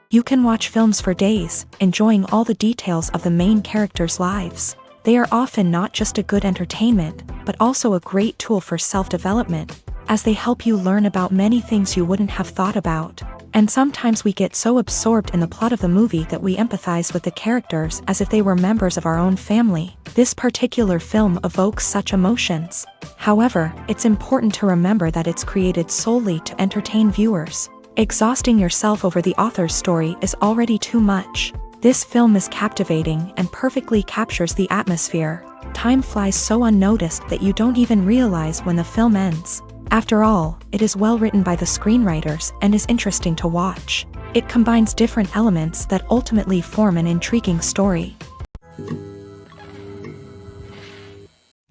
You can watch films for days, enjoying all the details of the main characters' lives. They are often not just a good entertainment, but also a great tool for self-development, as they help you learn about many things you wouldn't have thought about. And sometimes we get so absorbed in the plot of the movie that we empathize with the characters as if they were members of our own family. This particular film evokes such emotions. However, it's important to remember that it's created solely to entertain viewers. Exhausting yourself over the author's story is already too much. This film is captivating and perfectly captures the atmosphere. Time flies so unnoticed that you don't even realize when the film ends. After all, it is well written by the screenwriters and is interesting to watch. It combines different elements that ultimately form an intriguing story.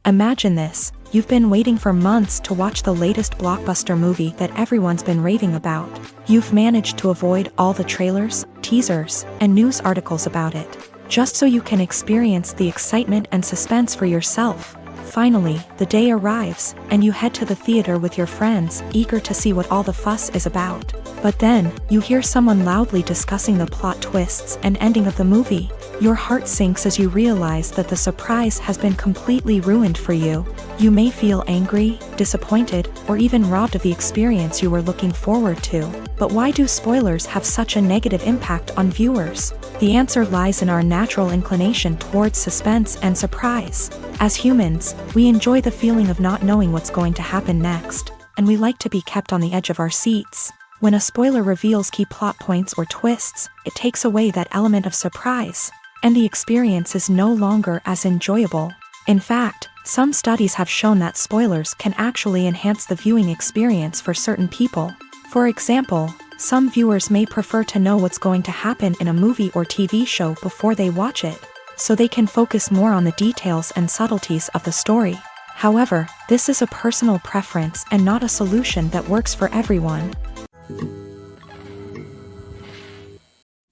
Imagine this: you've been waiting for months to watch the latest blockbuster movie that everyone's been raving about. You've managed to avoid all the trailers, teasers, and news articles about it, just so you can experience the excitement and suspense for yourself. Finally, the day arrives, and you head to the theater with your friends, eager to see what all the fuss is about. But then, you hear someone loudly discussing the plot twists and ending of the movie. Your heart sinks as you realize that the surprise has been completely ruined for you. You may feel angry, disappointed, or even robbed of the experience you were looking forward to. But why do spoilers have such a negative impact on viewers? The answer lies in our natural inclination towards suspense and surprise. As humans, we enjoy the feeling of not knowing what's going to happen next, and we like to be kept on the edge of our seats. When a spoiler reveals key plot points or twists, it takes away that element of surprise, and the experience is no longer as enjoyable. In fact, some studies have shown that spoilers can actually enhance the viewing experience for certain people. For example, some viewers may prefer to know what's going to happen in a movie or TV show before they watch it, so they can focus more on the details and subtleties of the story. However, this is a personal preference and not a solution that works for everyone.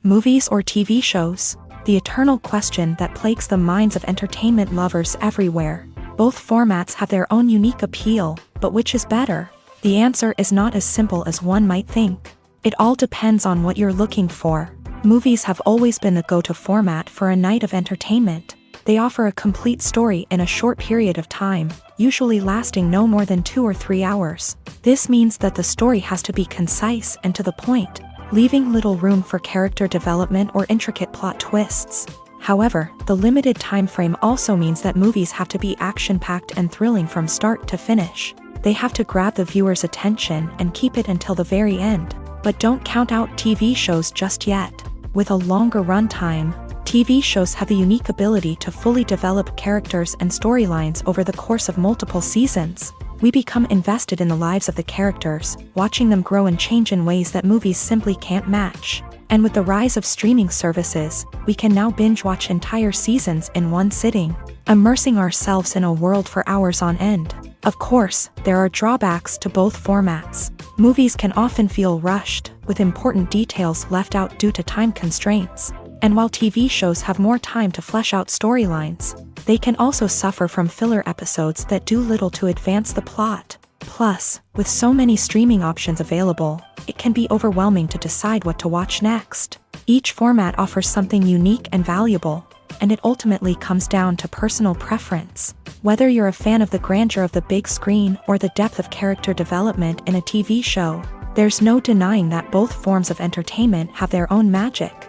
Movies or TV shows? The eternal question that plagues the minds of entertainment lovers everywhere. Both formats have their own unique appeal, but which is better? The answer is not as simple as one might think. It all depends on what you're looking for. Movies have always been the go-to format for a night of entertainment. They offer a complete story in a short period of time, usually lasting no more than 2 or 3 hours. This means that the story has to be concise and to the point, leaving little room for character development or intricate plot twists. However, the limited time frame also means that movies have to be action-packed and thrilling from start to finish. They have to grab the viewer's attention and keep it until the very end. But don't count out TV shows just yet. With a longer runtime, TV shows have the unique ability to fully develop characters and storylines over the course of multiple seasons. We become invested in the lives of the characters, watching them grow and change in ways that movies simply can't match. And with the rise of streaming services, we can now binge-watch entire seasons in one sitting, immersing ourselves in a world for hours on end. Of course, there are drawbacks to both formats. Movies can often feel rushed, with important details left out due to time constraints. And while TV shows have more time to flesh out storylines, they can also suffer from filler episodes that do little to advance the plot. Plus, with so many streaming options available, it can be overwhelming to decide what to watch next. Each format offers something unique and valuable, and it ultimately comes down to personal preference. Whether you're a fan of the grandeur of the big screen or the depth of character development in a TV show, there's no denying that both forms of entertainment have their own magic.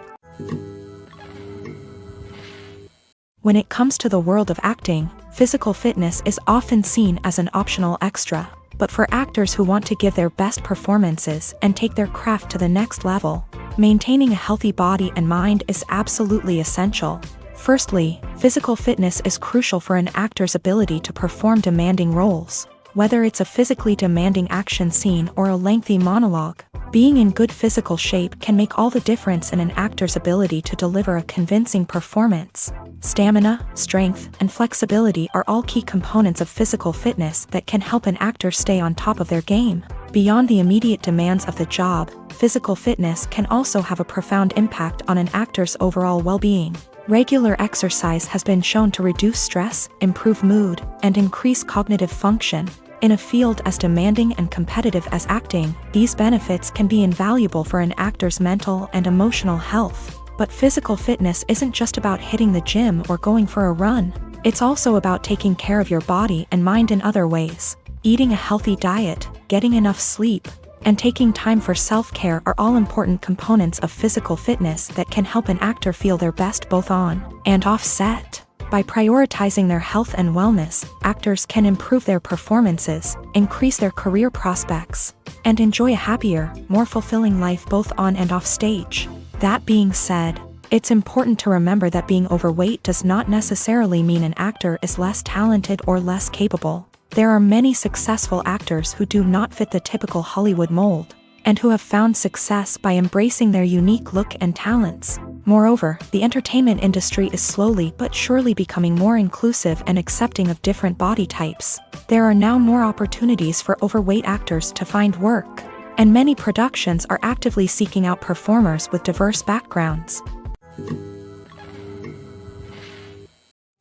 When it comes to the world of acting, physical fitness is often seen as an optional extra. But for actors who want to give their best performances and take their craft to the next level, maintaining a healthy body and mind is absolutely essential. Firstly, physical fitness is crucial for an actor's ability to perform demanding roles. Whether it's a physically demanding action scene or a lengthy monologue, being in good physical shape can make all the difference in an actor's ability to deliver a convincing performance. Stamina, strength, and flexibility are all key components of physical fitness that can help an actor stay on top of their game. Beyond the immediate demands of the job, physical fitness can also have a profound impact on an actor's overall well-being. Regular exercise has been shown to reduce stress, improve mood, and increase cognitive function. In a field as demanding and competitive as acting, these benefits can be invaluable for an actor's mental and emotional health. But physical fitness isn't just about hitting the gym or going for a run. It's also about taking care of your body and mind in other ways. Eating a healthy diet, getting enough sleep, and taking time for self-care are all important components of physical fitness that can help an actor feel their best both on and off set. By prioritizing their health and wellness, actors can improve their performances, increase their career prospects, and enjoy a happier, more fulfilling life both on and off stage. That being said, it's important to remember that being overweight does not necessarily mean an actor is less talented or less capable. There are many successful actors who do not fit the typical Hollywood mold, and who have found success by embracing their unique look and talents. Moreover, the entertainment industry is slowly but surely becoming more inclusive and accepting of different body types. There are now more opportunities for overweight actors to find work, and many productions are actively seeking out performers with diverse backgrounds.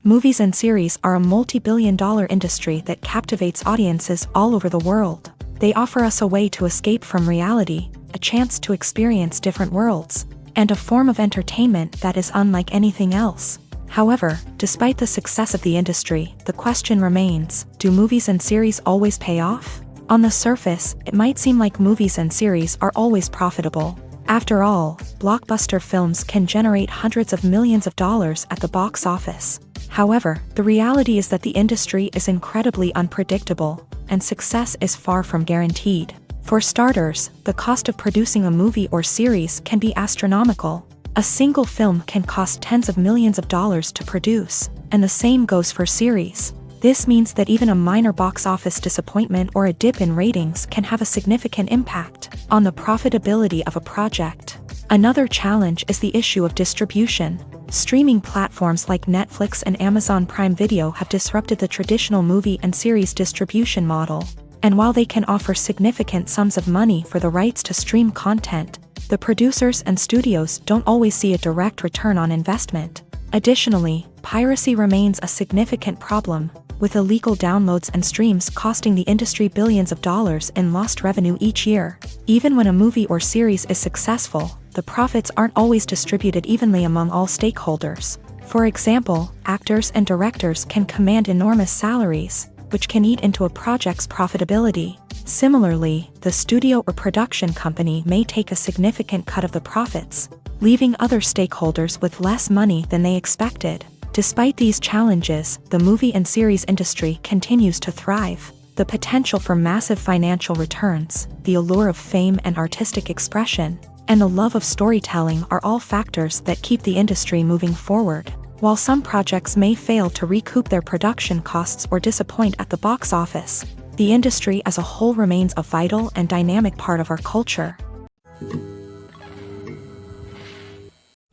Movies and series are a multi-billion-dollar industry that captivates audiences all over the world. They offer us a way to escape from reality, a chance to experience different worlds, and a form of entertainment that is unlike anything else. However, despite the success of the industry, the question remains, do movies and series always pay off? On the surface, it might seem like movies and series are always profitable. After all, blockbuster films can generate hundreds of millions of dollars at the box office. However, the reality is that the industry is incredibly unpredictable, and success is far from guaranteed. For starters, the cost of producing a movie or series can be astronomical. A single film can cost tens of millions of dollars to produce, and the same goes for series. This means that even a minor box office disappointment or a dip in ratings can have a significant impact on the profitability of a project. Another challenge is the issue of distribution. Streaming platforms like Netflix and Amazon Prime Video have disrupted the traditional movie and series distribution model. And while they can offer significant sums of money for the rights to stream content, the producers and studios don't always see a direct return on investment. Additionally, piracy remains a significant problem, with illegal downloads and streams costing the industry billions of dollars in lost revenue each year. Even when a movie or series is successful, the profits aren't always distributed evenly among all stakeholders. For example, actors and directors can command enormous salaries, which can eat into a project's profitability. Similarly, the studio or production company may take a significant cut of the profits, leaving other stakeholders with less money than they expected. Despite these challenges, the movie and series industry continues to thrive. The potential for massive financial returns, the allure of fame and artistic expression, and the love of storytelling are all factors that keep the industry moving forward. While some projects may fail to recoup their production costs or disappoint at the box office, the industry as a whole remains a vital and dynamic part of our culture.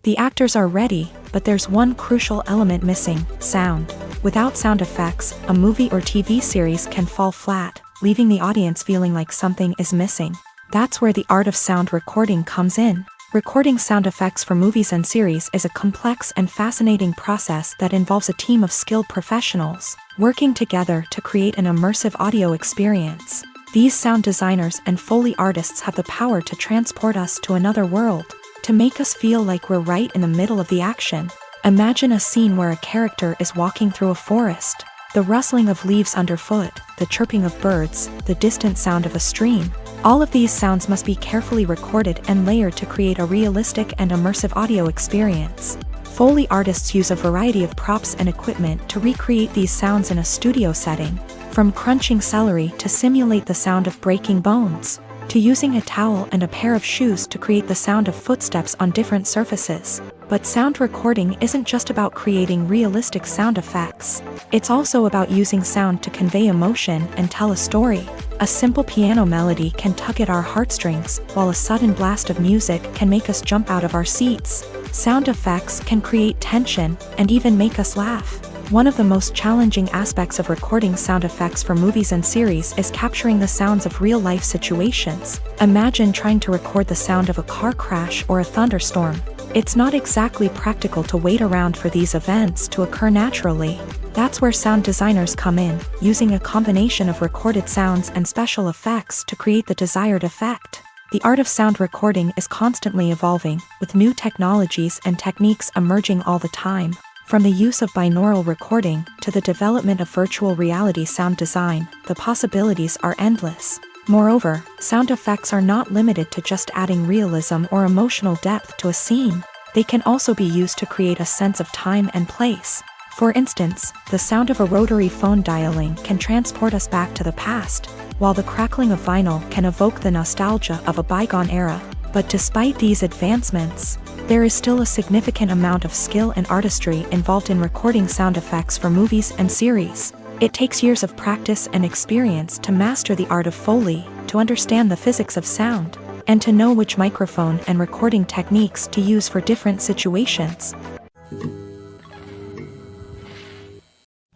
The actors are ready, but there's one crucial element missing: sound. Without sound effects, a movie or TV series can fall flat, leaving the audience feeling like something is missing. That's where the art of sound recording comes in. Recording sound effects for movies and series is a complex and fascinating process that involves a team of skilled professionals working together to create an immersive audio experience. These sound designers and Foley artists have the power to transport us to another world, to make us feel like we're right in the middle of the action. Imagine a scene where a character is walking through a forest. The rustling of leaves underfoot, the chirping of birds, the distant sound of a stream. All of these sounds must be carefully recorded and layered to create a realistic and immersive audio experience. Foley artists use a variety of props and equipment to recreate these sounds in a studio setting, from crunching celery to simulate the sound of breaking bones, to using a towel and a pair of shoes to create the sound of footsteps on different surfaces. But sound recording isn't just about creating realistic sound effects. It's also about using sound to convey emotion and tell a story. A simple piano melody can tug at our heartstrings, while a sudden blast of music can make us jump out of our seats. Sound effects can create tension and even make us laugh. One of the most challenging aspects of recording sound effects for movies and series is capturing the sounds of real-life situations. Imagine trying to record the sound of a car crash or a thunderstorm. It's not exactly practical to wait around for these events to occur naturally. That's where sound designers come in, using a combination of recorded sounds and special effects to create the desired effect. The art of sound recording is constantly evolving, with new technologies and techniques emerging all the time. From the use of binaural recording to the development of virtual reality sound design, the possibilities are endless. Moreover, sound effects are not limited to just adding realism or emotional depth to a scene. They can also be used to create a sense of time and place. For instance, the sound of a rotary phone dialing can transport us back to the past, while the crackling of vinyl can evoke the nostalgia of a bygone era. But despite these advancements, there is still a significant amount of skill and artistry involved in recording sound effects for movies and series. It takes years of practice and experience to master the art of Foley, to understand the physics of sound, and to know which microphone and recording techniques to use for different situations.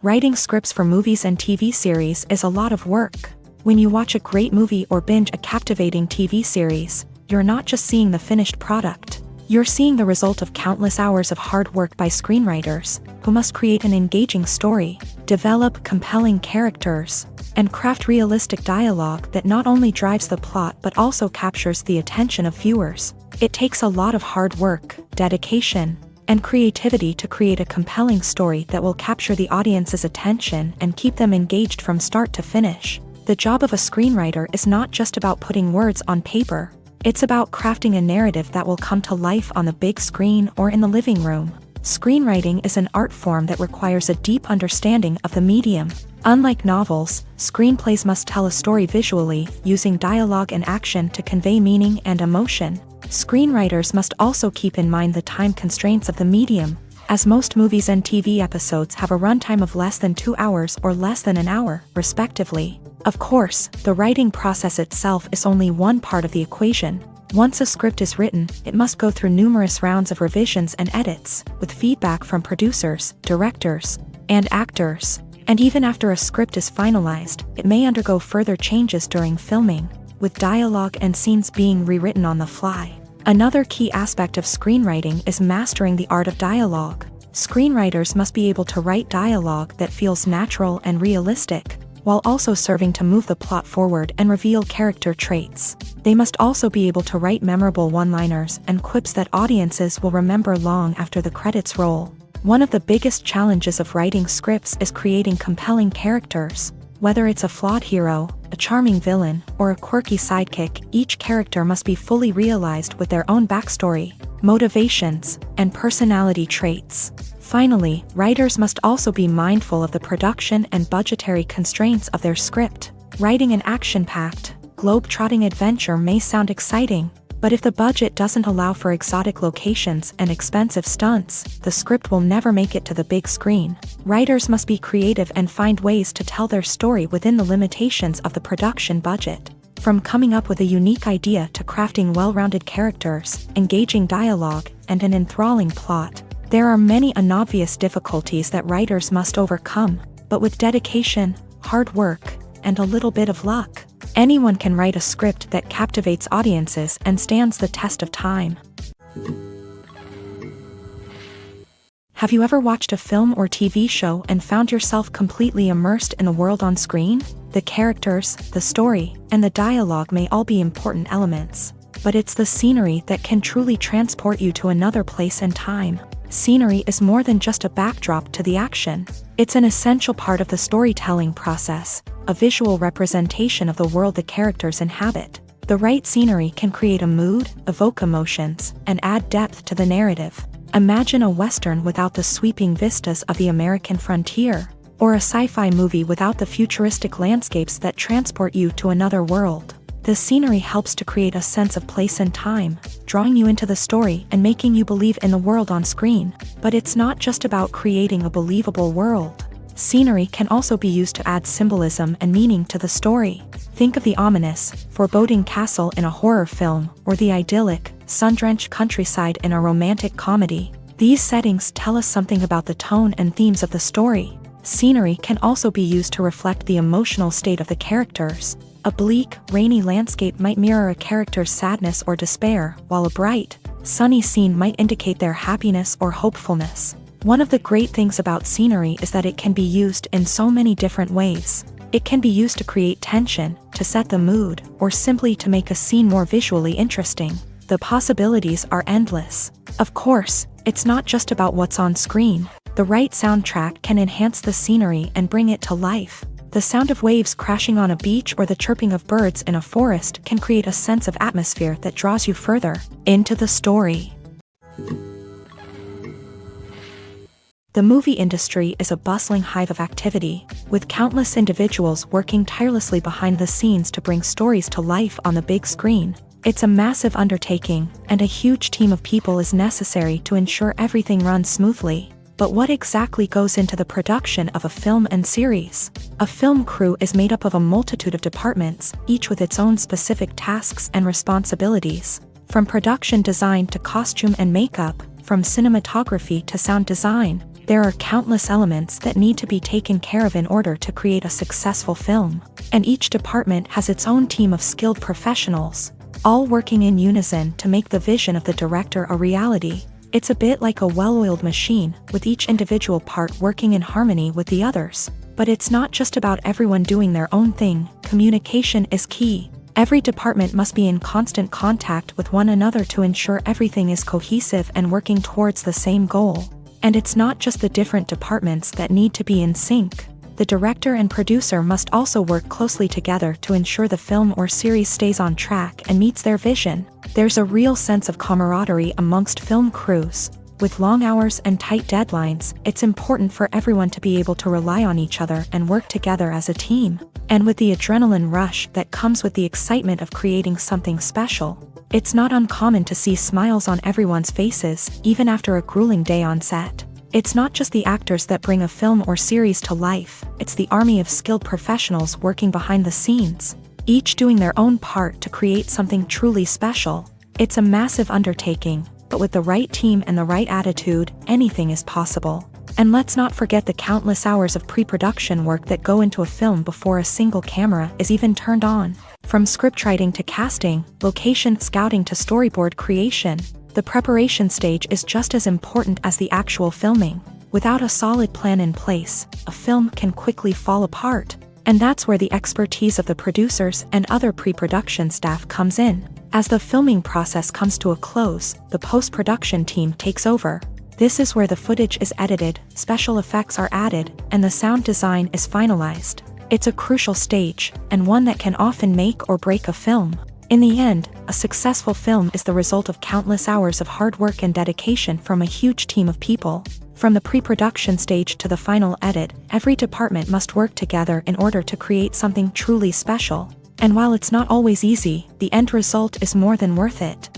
Writing scripts for movies and TV series is a lot of work. When you watch a great movie or binge a captivating TV series, you're not just seeing the finished product. You're seeing the result of countless hours of hard work by screenwriters, who must create an engaging story, develop compelling characters, and craft realistic dialogue that not only drives the plot but also captures the attention of viewers. It takes a lot of hard work, dedication, and creativity to create a compelling story that will capture the audience's attention and keep them engaged from start to finish. The job of a screenwriter is not just about putting words on paper. It's about crafting a narrative that will come to life on the big screen or in the living room. Screenwriting is an art form that requires a deep understanding of the medium. Unlike novels, screenplays must tell a story visually, using dialogue and action to convey meaning and emotion. Screenwriters must also keep in mind the time constraints of the medium, as most movies and TV episodes have a runtime of less than 2 hours or less than an hour, respectively. Of course, the writing process itself is only one part of the equation. Once a script is written, it must go through numerous rounds of revisions and edits, with feedback from producers, directors, and actors. And even after a script is finalized, it may undergo further changes during filming, with dialogue and scenes being rewritten on the fly. Another key aspect of screenwriting is mastering the art of dialogue. Screenwriters must be able to write dialogue that feels natural and realistic, while also serving to move the plot forward and reveal character traits. They must also be able to write memorable one-liners and quips that audiences will remember long after the credits roll. One of the biggest challenges of writing scripts is creating compelling characters. Whether it's a flawed hero, a charming villain, or a quirky sidekick, each character must be fully realized with their own backstory, motivations, and personality traits. Finally, writers must also be mindful of the production and budgetary constraints of their script. Writing an action-packed, globe-trotting adventure may sound exciting, but if the budget doesn't allow for exotic locations and expensive stunts, the script will never make it to the big screen. Writers must be creative and find ways to tell their story within the limitations of the production budget. From coming up with a unique idea to crafting well-rounded characters, engaging dialogue, and an enthralling plot, there are many unobvious difficulties that writers must overcome, but with dedication, hard work, and a little bit of luck, anyone can write a script that captivates audiences and stands the test of time. Have you ever watched a film or TV show and found yourself completely immersed in the world on screen? The characters, the story, and the dialogue may all be important elements, but it's the scenery that can truly transport you to another place and time. Scenery is more than just a backdrop to the action. It's an essential part of the storytelling process, a visual representation of the world the characters inhabit. The right scenery can create a mood, evoke emotions, and add depth to the narrative. Imagine a Western without the sweeping vistas of the American frontier, or a sci-fi movie without the futuristic landscapes that transport you to another world. The scenery helps to create a sense of place and time, drawing you into the story and making you believe in the world on screen. But it's not just about creating a believable world. Scenery can also be used to add symbolism and meaning to the story. Think of the ominous, foreboding castle in a horror film, or the idyllic, sun-drenched countryside in a romantic comedy. These settings tell us something about the tone and themes of the story. Scenery can also be used to reflect the emotional state of the characters. A bleak, rainy landscape might mirror a character's sadness or despair, while a bright, sunny scene might indicate their happiness or hopefulness. One of the great things about scenery is that it can be used in so many different ways. It can be used to create tension, to set the mood, or simply to make a scene more visually interesting. The possibilities are endless. Of course, it's not just about what's on screen. The right soundtrack can enhance the scenery and bring it to life. The sound of waves crashing on a beach or the chirping of birds in a forest can create a sense of atmosphere that draws you further into the story. The movie industry is a bustling hive of activity, with countless individuals working tirelessly behind the scenes to bring stories to life on the big screen. It's a massive undertaking, and a huge team of people is necessary to ensure everything runs smoothly. But what exactly goes into the production of a film and series? A film crew is made up of a multitude of departments, each with its own specific tasks and responsibilities. From production design to costume and makeup, from cinematography to sound design, there are countless elements that need to be taken care of in order to create a successful film. And each department has its own team of skilled professionals, all working in unison to make the vision of the director a reality. It's a bit like a well-oiled machine, with each individual part working in harmony with the others. But it's not just about everyone doing their own thing. Communication is key. Every department must be in constant contact with one another to ensure everything is cohesive and working towards the same goal. And it's not just the different departments that need to be in sync. The director and producer must also work closely together to ensure the film or series stays on track and meets their vision. There's a real sense of camaraderie amongst film crews. With long hours and tight deadlines, it's important for everyone to be able to rely on each other and work together as a team. And with the adrenaline rush that comes with the excitement of creating something special, it's not uncommon to see smiles on everyone's faces, even after a grueling day on set. It's not just the actors that bring a film or series to life, it's the army of skilled professionals working behind the scenes, each doing their own part to create something truly special. It's a massive undertaking, but with the right team and the right attitude, anything is possible. And let's not forget the countless hours of pre-production work that go into a film before a single camera is even turned on. From scriptwriting to casting, location scouting to storyboard creation, the preparation stage is just as important as the actual filming. Without a solid plan in place, a film can quickly fall apart. And that's where the expertise of the producers and other pre-production staff comes in. As the filming process comes to a close, the post-production team takes over. This is where the footage is edited, special effects are added, and the sound design is finalized. It's a crucial stage, and one that can often make or break a film. In the end, a successful film is the result of countless hours of hard work and dedication from a huge team of people. From the pre-production stage to the final edit, every department must work together in order to create something truly special. And while it's not always easy, the end result is more than worth it.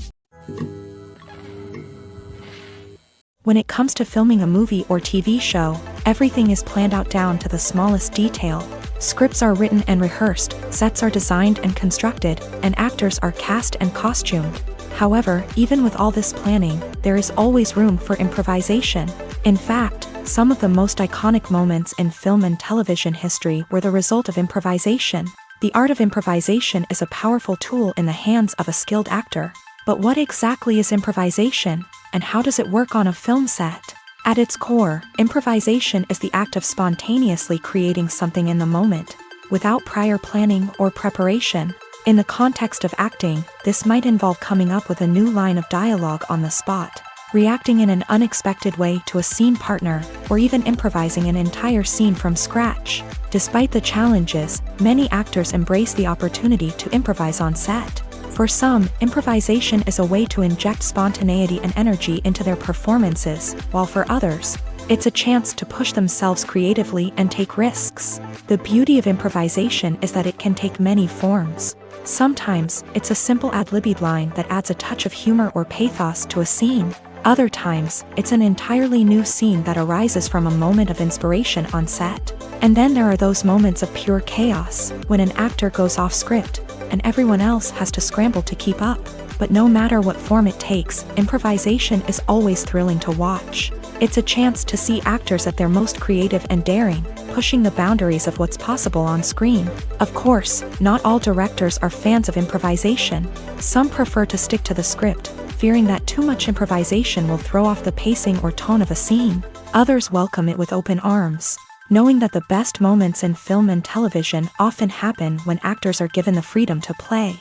When it comes to filming a movie or TV show, everything is planned out down to the smallest detail. Scripts are written and rehearsed, sets are designed and constructed, and actors are cast and costumed. However, even with all this planning, there is always room for improvisation. In fact, some of the most iconic moments in film and television history were the result of improvisation. The art of improvisation is a powerful tool in the hands of a skilled actor. But what exactly is improvisation, and how does it work on a film set? At its core, improvisation is the act of spontaneously creating something in the moment, without prior planning or preparation. In the context of acting, this might involve coming up with a new line of dialogue on the spot, reacting in an unexpected way to a scene partner, or even improvising an entire scene from scratch. Despite the challenges, many actors embrace the opportunity to improvise on set. For some, improvisation is a way to inject spontaneity and energy into their performances, while for others, it's a chance to push themselves creatively and take risks. The beauty of improvisation is that it can take many forms. Sometimes, it's a simple ad-libbed line that adds a touch of humor or pathos to a scene. Other times, it's an entirely new scene that arises from a moment of inspiration on set. And then there are those moments of pure chaos, when an actor goes off script, and everyone else has to scramble to keep up. But no matter what form it takes, improvisation is always thrilling to watch. It's a chance to see actors at their most creative and daring, pushing the boundaries of what's possible on screen. Of course, not all directors are fans of improvisation. Some prefer to stick to the script, fearing that too much improvisation will throw off the pacing or tone of a scene. Others welcome it with open arms, knowing that the best moments in film and television often happen when actors are given the freedom to play.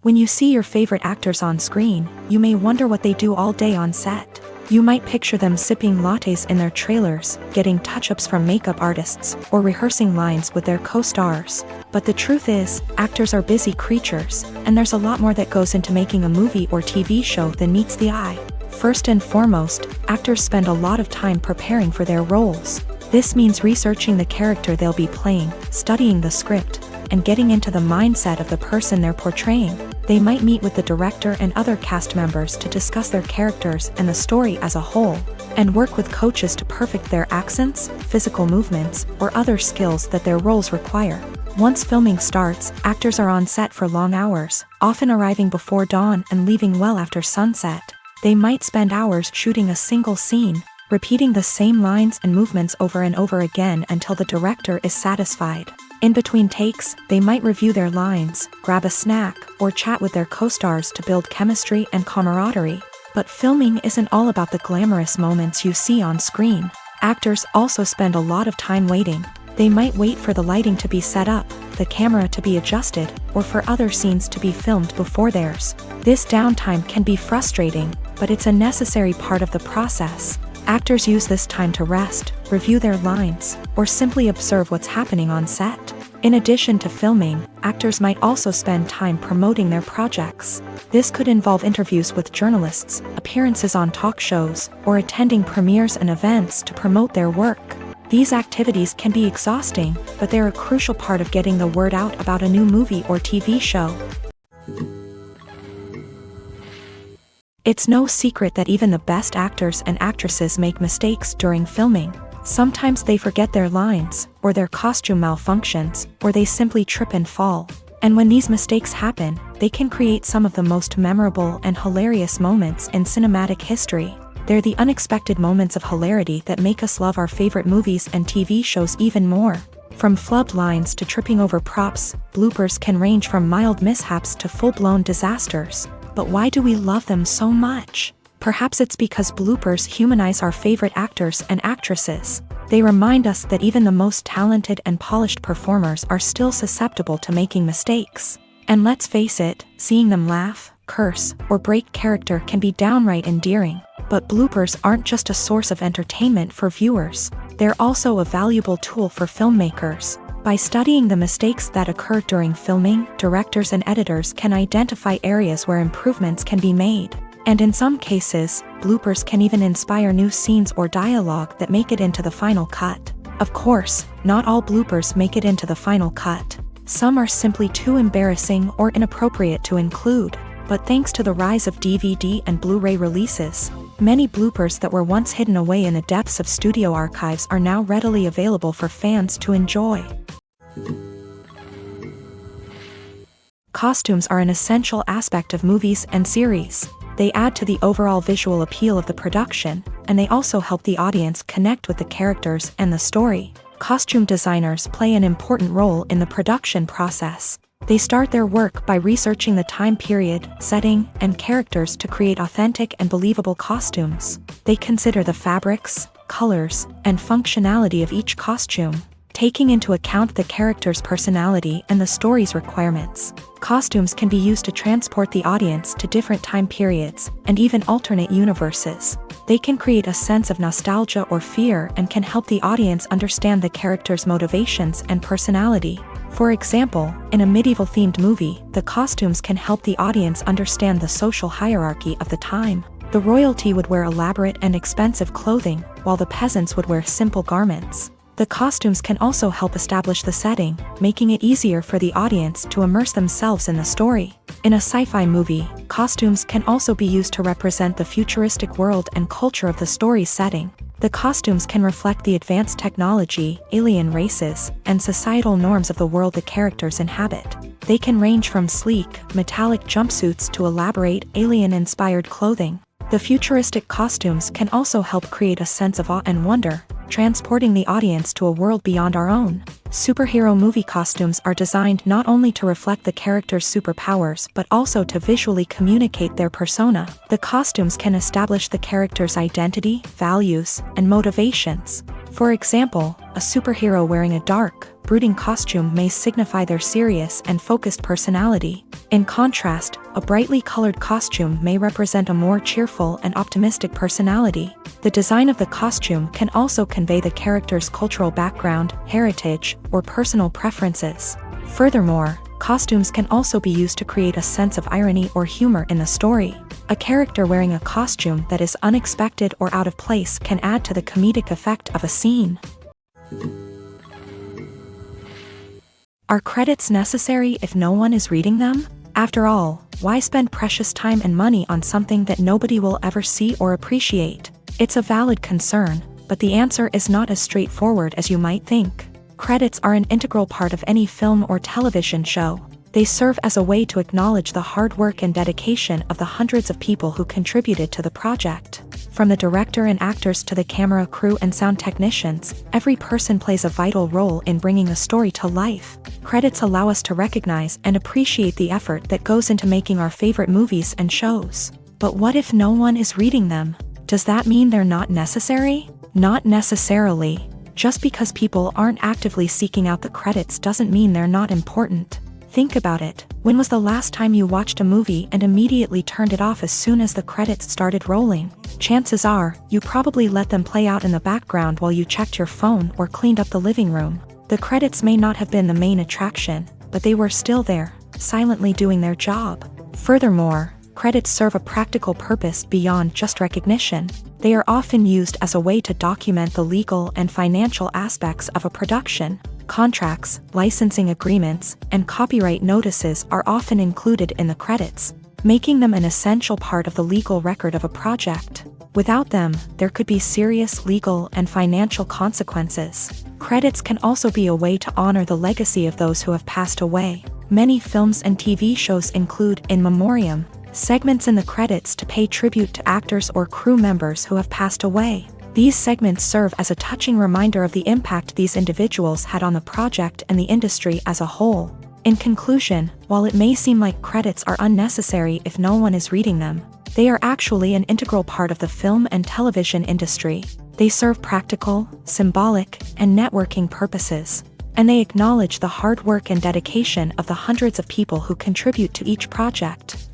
When you see your favorite actors on screen, you may wonder what they do all day on set. You might picture them sipping lattes in their trailers, getting touch-ups from makeup artists, or rehearsing lines with their co-stars. But the truth is, actors are busy creatures, and there's a lot more that goes into making a movie or TV show than meets the eye. First and foremost, actors spend a lot of time preparing for their roles. This means researching the character they'll be playing, studying the script, and getting into the mindset of the person they're portraying. They might meet with the director and other cast members to discuss their characters and the story as a whole, and work with coaches to perfect their accents, physical movements, or other skills that their roles require. Once filming starts, actors are on set for long hours, often arriving before dawn and leaving well after sunset. They might spend hours shooting a single scene, repeating the same lines and movements over and over again until the director is satisfied. In between takes, they might review their lines, grab a snack, or chat with their co-stars to build chemistry and camaraderie. But filming isn't all about the glamorous moments you see on screen. Actors also spend a lot of time waiting. They might wait for the lighting to be set up, the camera to be adjusted, or for other scenes to be filmed before theirs. This downtime can be frustrating, but it's a necessary part of the process. Actors use this time to rest, review their lines, or simply observe what's happening on set. In addition to filming, actors might also spend time promoting their projects. This could involve interviews with journalists, appearances on talk shows, or attending premieres and events to promote their work. These activities can be exhausting, but they're a crucial part of getting the word out about a new movie or TV show. It's no secret that even the best actors and actresses make mistakes during filming. Sometimes they forget their lines, or their costume malfunctions, or they simply trip and fall. And when these mistakes happen, they can create some of the most memorable and hilarious moments in cinematic history. They're the unexpected moments of hilarity that make us love our favorite movies and TV shows even more. From flubbed lines to tripping over props, bloopers can range from mild mishaps to full-blown disasters. But why do we love them so much? Perhaps it's because bloopers humanize our favorite actors and actresses. They remind us that even the most talented and polished performers are still susceptible to making mistakes. And let's face it, seeing them laugh, curse, or break character can be downright endearing. But bloopers aren't just a source of entertainment for viewers. They're also a valuable tool for filmmakers. By studying the mistakes that occur during filming, directors and editors can identify areas where improvements can be made. And in some cases, bloopers can even inspire new scenes or dialogue that make it into the final cut. Of course, not all bloopers make it into the final cut. Some are simply too embarrassing or inappropriate to include. But thanks to the rise of DVD and Blu-ray releases, many bloopers that were once hidden away in the depths of studio archives are now readily available for fans to enjoy. Costumes are an essential aspect of movies and series. They add to the overall visual appeal of the production, and they also help the audience connect with the characters and the story. Costume designers play an important role in the production process. They start their work by researching the time period, setting, and characters to create authentic and believable costumes. They consider the fabrics, colors, and functionality of each costume, taking into account the character's personality and the story's requirements. Costumes can be used to transport the audience to different time periods, and even alternate universes. They can create a sense of nostalgia or fear and can help the audience understand the character's motivations and personality. For example, in a medieval-themed movie, the costumes can help the audience understand the social hierarchy of the time. The royalty would wear elaborate and expensive clothing, while the peasants would wear simple garments. The costumes can also help establish the setting, making it easier for the audience to immerse themselves in the story. In a sci-fi movie, costumes can also be used to represent the futuristic world and culture of the story's setting. The costumes can reflect the advanced technology, alien races, and societal norms of the world the characters inhabit. They can range from sleek, metallic jumpsuits to elaborate, alien-inspired clothing. The futuristic costumes can also help create a sense of awe and wonder, transporting the audience to a world beyond our own. Superhero movie costumes are designed not only to reflect the character's superpowers but also to visually communicate their persona. The costumes can establish the character's identity, values, and motivations. For example, a superhero wearing a dark, brooding costume may signify their serious and focused personality. In contrast, a brightly colored costume may represent a more cheerful and optimistic personality. The design of the costume can also convey the character's cultural background, heritage, or personal preferences. Furthermore, costumes can also be used to create a sense of irony or humor in the story. A character wearing a costume that is unexpected or out of place can add to the comedic effect of a scene. Are credits necessary if no one is reading them? After all, why spend precious time and money on something that nobody will ever see or appreciate? It's a valid concern, but the answer is not as straightforward as you might think. Credits are an integral part of any film or television show. They serve as a way to acknowledge the hard work and dedication of the hundreds of people who contributed to the project. From the director and actors to the camera crew and sound technicians, every person plays a vital role in bringing a story to life. Credits allow us to recognize and appreciate the effort that goes into making our favorite movies and shows. But what if no one is reading them? Does that mean they're not necessary? Not necessarily. Just because people aren't actively seeking out the credits doesn't mean they're not important. Think about it. When was the last time you watched a movie and immediately turned it off as soon as the credits started rolling? Chances are, you probably let them play out in the background while you checked your phone or cleaned up the living room. The credits may not have been the main attraction, but they were still there, silently doing their job. Furthermore, credits serve a practical purpose beyond just recognition. They are often used as a way to document the legal and financial aspects of a production. Contracts, licensing agreements, and copyright notices are often included in the credits, making them an essential part of the legal record of a project. Without them, there could be serious legal and financial consequences. Credits can also be a way to honor the legacy of those who have passed away. Many films and TV shows include in memoriam segments in the credits to pay tribute to actors or crew members who have passed away. These segments serve as a touching reminder of the impact these individuals had on the project and the industry as a whole. In conclusion, while it may seem like credits are unnecessary if no one is reading them, they are actually an integral part of the film and television industry. They serve practical, symbolic, and networking purposes, and they acknowledge the hard work and dedication of the hundreds of people who contribute to each project.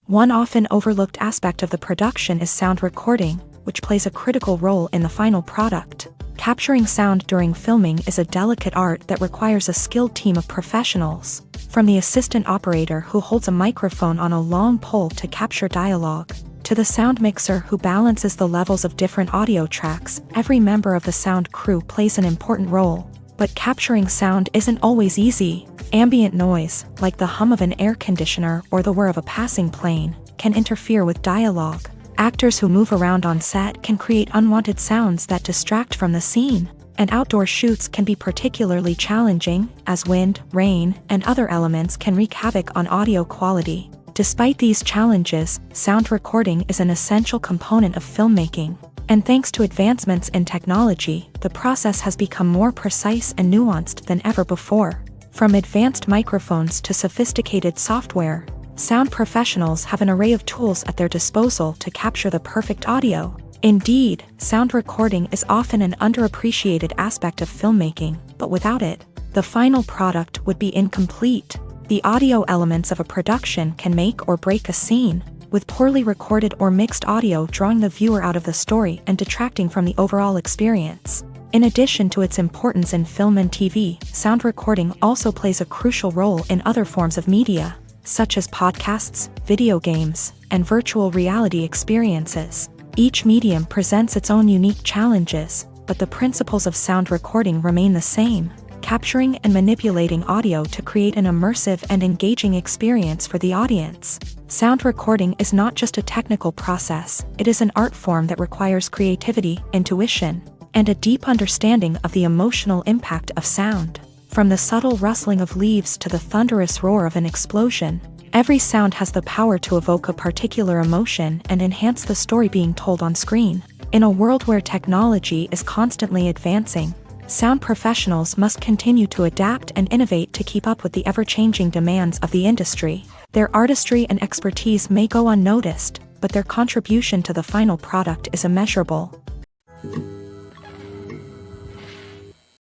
One often overlooked aspect of the production is sound recording, which plays a critical role in the final product. Capturing sound during filming is a delicate art that requires a skilled team of professionals. From the assistant operator who holds a microphone on a long pole to capture dialogue, to the sound mixer who balances the levels of different audio tracks, every member of the sound crew plays an important role. But capturing sound isn't always easy. Ambient noise, like the hum of an air conditioner or the whir of a passing plane, can interfere with dialogue. Actors who move around on set can create unwanted sounds that distract from the scene. And outdoor shoots can be particularly challenging, as wind, rain, and other elements can wreak havoc on audio quality. Despite these challenges, sound recording is an essential component of filmmaking. And thanks to advancements in technology, the process has become more precise and nuanced than ever before. From advanced microphones to sophisticated software, sound professionals have an array of tools at their disposal to capture the perfect audio. Indeed, sound recording is often an underappreciated aspect of filmmaking, but without it, the final product would be incomplete. The audio elements of a production can make or break a scene, with poorly recorded or mixed audio drawing the viewer out of the story and detracting from the overall experience. In addition to its importance in film and TV, sound recording also plays a crucial role in other forms of media, such as podcasts, video games, and virtual reality experiences. Each medium presents its own unique challenges, but the principles of sound recording remain the same, capturing and manipulating audio to create an immersive and engaging experience for the audience. Sound recording is not just a technical process, it is an art form that requires creativity, intuition, and a deep understanding of the emotional impact of sound. From the subtle rustling of leaves to the thunderous roar of an explosion, every sound has the power to evoke a particular emotion and enhance the story being told on screen. In a world where technology is constantly advancing, sound professionals must continue to adapt and innovate to keep up with the ever-changing demands of the industry. Their artistry and expertise may go unnoticed, but their contribution to the final product is immeasurable.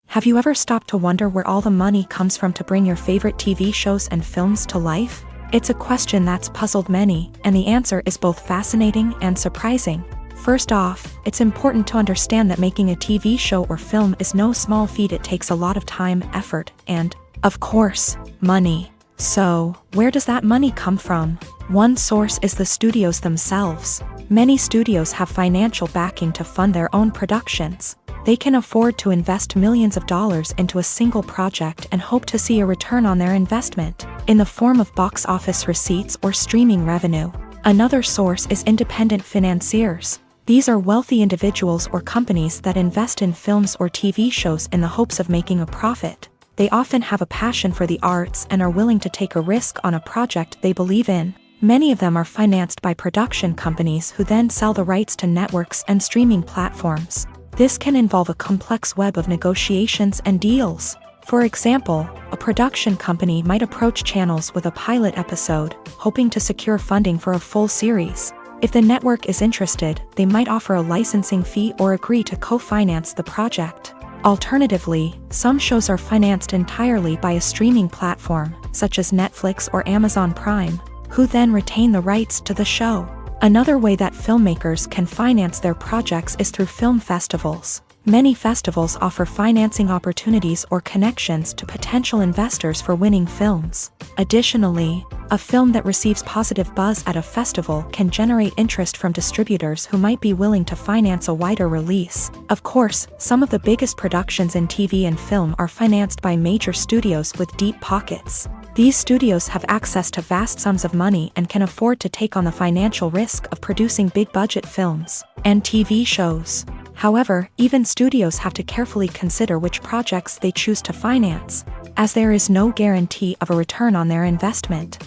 Have you ever stopped to wonder where all the money comes from to bring your favorite TV shows and films to life? It's a question that's puzzled many, and the answer is both fascinating and surprising. First off, it's important to understand that making a TV show or film is no small feat. It takes a lot of time, effort, and, of course, money. So, where does that money come from? One source is the studios themselves. Many studios have financial backing to fund their own productions. They can afford to invest millions of dollars into a single project and hope to see a return on their investment, in the form of box office receipts or streaming revenue. Another source is independent financiers. These are wealthy individuals or companies that invest in films or TV shows in the hopes of making a profit. They often have a passion for the arts and are willing to take a risk on a project they believe in. Many of them are financed by production companies who then sell the rights to networks and streaming platforms. This can involve a complex web of negotiations and deals. For example, a production company might approach channels with a pilot episode, hoping to secure funding for a full series. If the network is interested, they might offer a licensing fee or agree to co-finance the project. Alternatively, some shows are financed entirely by a streaming platform, such as Netflix or Amazon Prime, who then retain the rights to the show. Another way that filmmakers can finance their projects is through film festivals. Many festivals offer financing opportunities or connections to potential investors for winning films. Additionally, a film that receives positive buzz at a festival can generate interest from distributors who might be willing to finance a wider release. Of course, some of the biggest productions in TV and film are financed by major studios with deep pockets. These studios have access to vast sums of money and can afford to take on the financial risk of producing big-budget films and TV shows. However, even studios have to carefully consider which projects they choose to finance, as there is no guarantee of a return on their investment.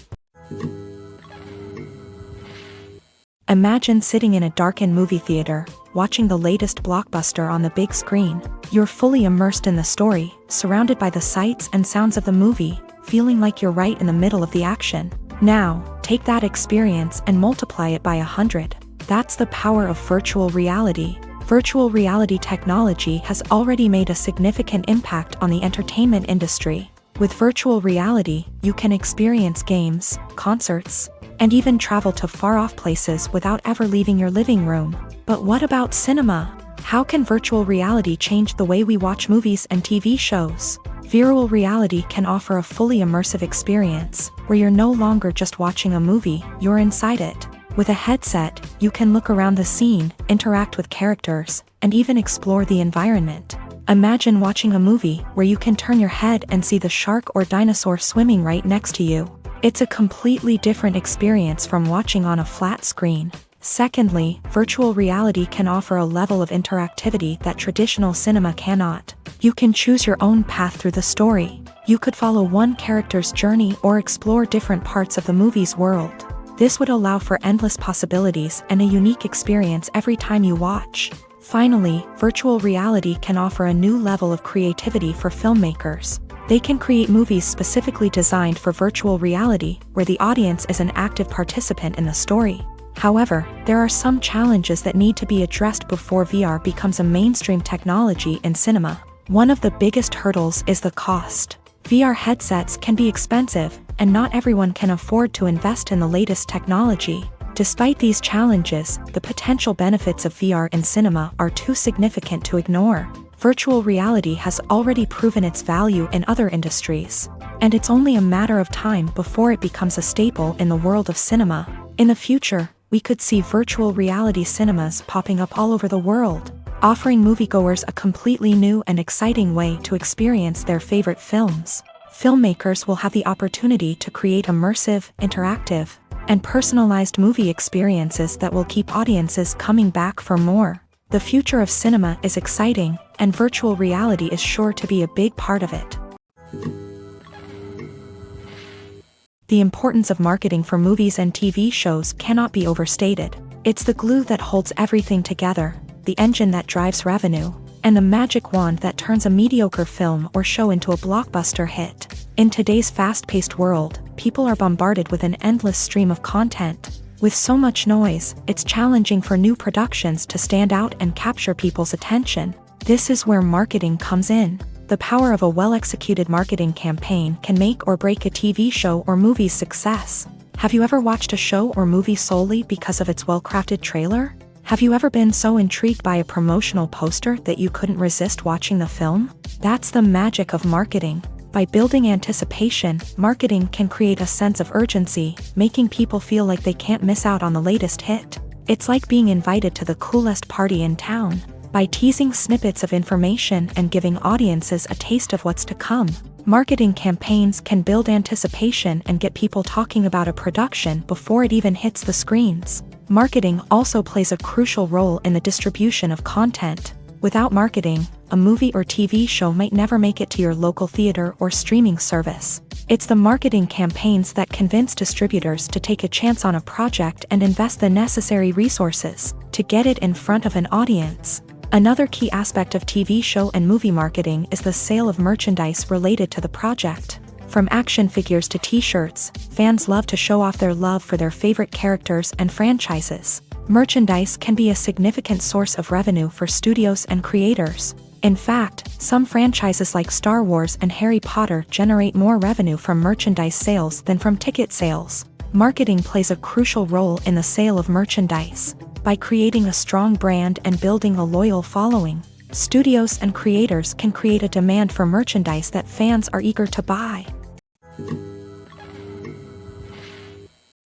Imagine sitting in a darkened movie theater, watching the latest blockbuster on the big screen. You're fully immersed in the story, surrounded by the sights and sounds of the movie, feeling like you're right in the middle of the action. Now, take that experience and multiply it by 100. That's the power of virtual reality. Virtual reality technology has already made a significant impact on the entertainment industry. With virtual reality, you can experience games, concerts, and even travel to far-off places without ever leaving your living room. But what about cinema? How can virtual reality change the way we watch movies and TV shows? Virtual reality can offer a fully immersive experience, where you're no longer just watching a movie, you're inside it. With a headset, you can look around the scene, interact with characters, and even explore the environment. Imagine watching a movie where you can turn your head and see the shark or dinosaur swimming right next to you. It's a completely different experience from watching on a flat screen. Secondly, virtual reality can offer a level of interactivity that traditional cinema cannot. You can choose your own path through the story. You could follow one character's journey or explore different parts of the movie's world. This would allow for endless possibilities and a unique experience every time you watch. Finally, virtual reality can offer a new level of creativity for filmmakers. They can create movies specifically designed for virtual reality, where the audience is an active participant in the story. However, there are some challenges that need to be addressed before VR becomes a mainstream technology in cinema. One of the biggest hurdles is the cost. VR headsets can be expensive, and not everyone can afford to invest in the latest technology. Despite these challenges, the potential benefits of VR in cinema are too significant to ignore. Virtual reality has already proven its value in other industries, and it's only a matter of time before it becomes a staple in the world of cinema. In the future, we could see virtual reality cinemas popping up all over the world, offering moviegoers a completely new and exciting way to experience their favorite films. Filmmakers will have the opportunity to create immersive, interactive, and personalized movie experiences that will keep audiences coming back for more. The future of cinema is exciting, and virtual reality is sure to be a big part of it. The importance of marketing for movies and TV shows cannot be overstated. It's the glue that holds everything together. the engine that drives revenue, and the magic wand that turns a mediocre film or show into a blockbuster hit. In today's fast-paced world, people are bombarded with an endless stream of content. With so much noise, it's challenging for new productions to stand out and capture people's attention. This is where marketing comes in. The power of a well-executed marketing campaign can make or break a TV show or movie's success. Have you ever watched a show or movie solely because of its well-crafted trailer? Have you ever been so intrigued by a promotional poster that you couldn't resist watching the film? That's the magic of marketing. By building anticipation, marketing can create a sense of urgency, making people feel like they can't miss out on the latest hit. It's like being invited to the coolest party in town. By teasing snippets of information and giving audiences a taste of what's to come, marketing campaigns can build anticipation and get people talking about a production before it even hits the screens. Marketing also plays a crucial role in the distribution of content. Without marketing, a movie or TV show might never make it to your local theater or streaming service. It's the marketing campaigns that convince distributors to take a chance on a project and invest the necessary resources to get it in front of an audience. Another key aspect of TV show and movie marketing is the sale of merchandise related to the project. From action figures to t-shirts, fans love to show off their love for their favorite characters and franchises. Merchandise can be a significant source of revenue for studios and creators. In fact, some franchises like Star Wars and Harry Potter generate more revenue from merchandise sales than from ticket sales. Marketing plays a crucial role in the sale of merchandise. By creating a strong brand and building a loyal following, studios and creators can create a demand for merchandise that fans are eager to buy.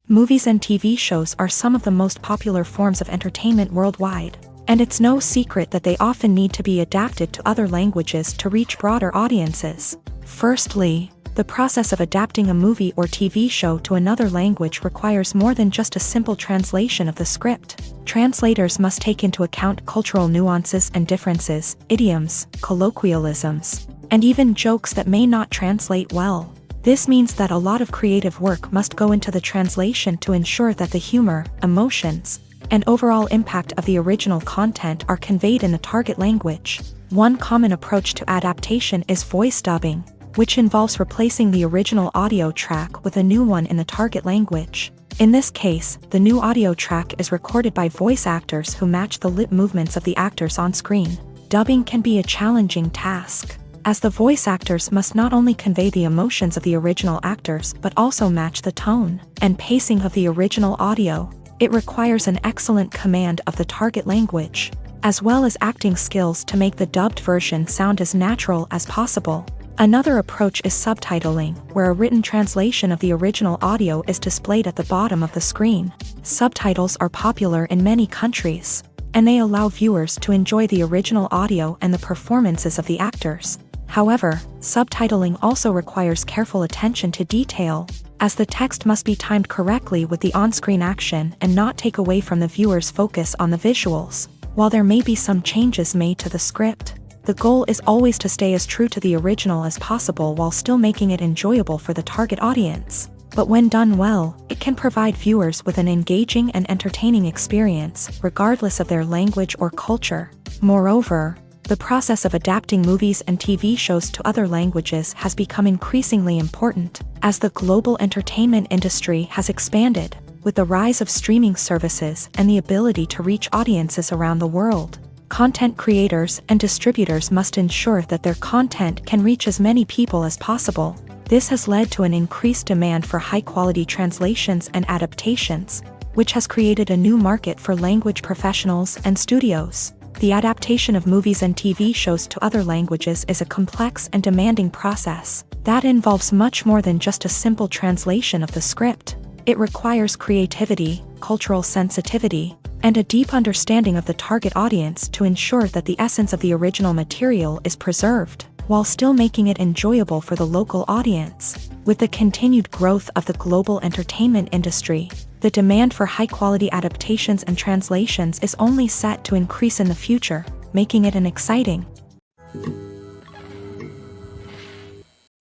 Movies and TV shows are some of the most popular forms of entertainment worldwide, and it's no secret that they often need to be adapted to other languages to reach broader audiences. Firstly, the process of adapting a movie or TV show to another language requires more than just a simple translation of the script. Translators must take into account cultural nuances and differences, idioms, colloquialisms, and even jokes that may not translate well. This means that a lot of creative work must go into the translation to ensure that the humor, emotions, and overall impact of the original content are conveyed in the target language. One common approach to adaptation is voice dubbing, which involves replacing the original audio track with a new one in the target language. In this case, the new audio track is recorded by voice actors who match the lip movements of the actors on screen. Dubbing can be a challenging task, as the voice actors must not only convey the emotions of the original actors but also match the tone and pacing of the original audio. It requires an excellent command of the target language, as well as acting skills to make the dubbed version sound as natural as possible. Another approach is subtitling, where a written translation of the original audio is displayed at the bottom of the screen. Subtitles are popular in many countries, and they allow viewers to enjoy the original audio and the performances of the actors. However, subtitling also requires careful attention to detail, as the text must be timed correctly with the on-screen action and not take away from the viewer's focus on the visuals. While there may be some changes made to the script, the goal is always to stay as true to the original as possible while still making it enjoyable for the target audience. But when done well, it can provide viewers with an engaging and entertaining experience, regardless of their language or culture. Moreover, the process of adapting movies and TV shows to other languages has become increasingly important, as the global entertainment industry has expanded, with the rise of streaming services and the ability to reach audiences around the world. Content creators and distributors must ensure that their content can reach as many people as possible. This has led to an increased demand for high-quality translations and adaptations, which has created a new market for language professionals and studios. The adaptation of movies and TV shows to other languages is a complex and demanding process that involves much more than just a simple translation of the script. It requires creativity, cultural sensitivity, and a deep understanding of the target audience to ensure that the essence of the original material is preserved, while still making it enjoyable for the local audience. With the continued growth of the global entertainment industry, the demand for high-quality adaptations and translations is only set to increase in the future, making it an exciting.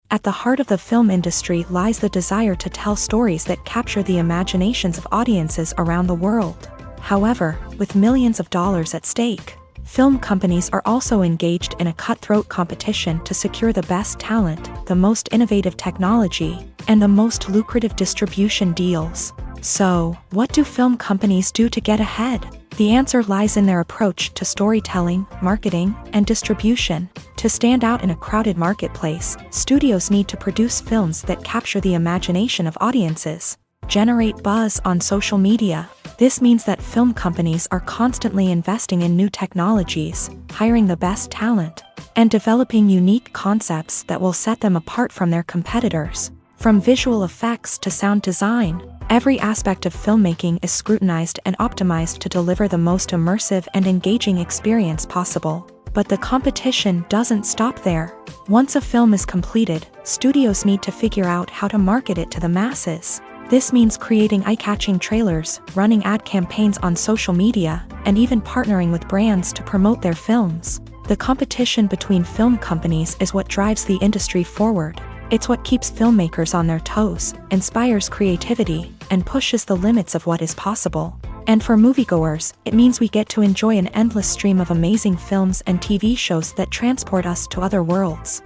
At the heart of the film industry lies the desire to tell stories that capture the imaginations of audiences around the world. However, with millions of dollars at stake, Film companies are also engaged in a cutthroat competition to secure the best talent, the most innovative technology, and the most lucrative distribution deals. So, what do film companies do to get ahead? The answer lies in their approach to storytelling, marketing, and distribution. To stand out in a crowded marketplace, studios need to produce films that capture the imagination of audiences, generate buzz on social media. This means that film companies are constantly investing in new technologies, hiring the best talent, and developing unique concepts that will set them apart from their competitors. From visual effects to sound design, every aspect of filmmaking is scrutinized and optimized to deliver the most immersive and engaging experience possible. But the competition doesn't stop there. Once a film is completed, studios need to figure out how to market it to the masses. This means creating eye-catching trailers, running ad campaigns on social media, and even partnering with brands to promote their films. The competition between film companies is what drives the industry forward. It's what keeps filmmakers on their toes, inspires creativity, and pushes the limits of what is possible. And for moviegoers, it means we get to enjoy an endless stream of amazing films and TV shows that transport us to other worlds.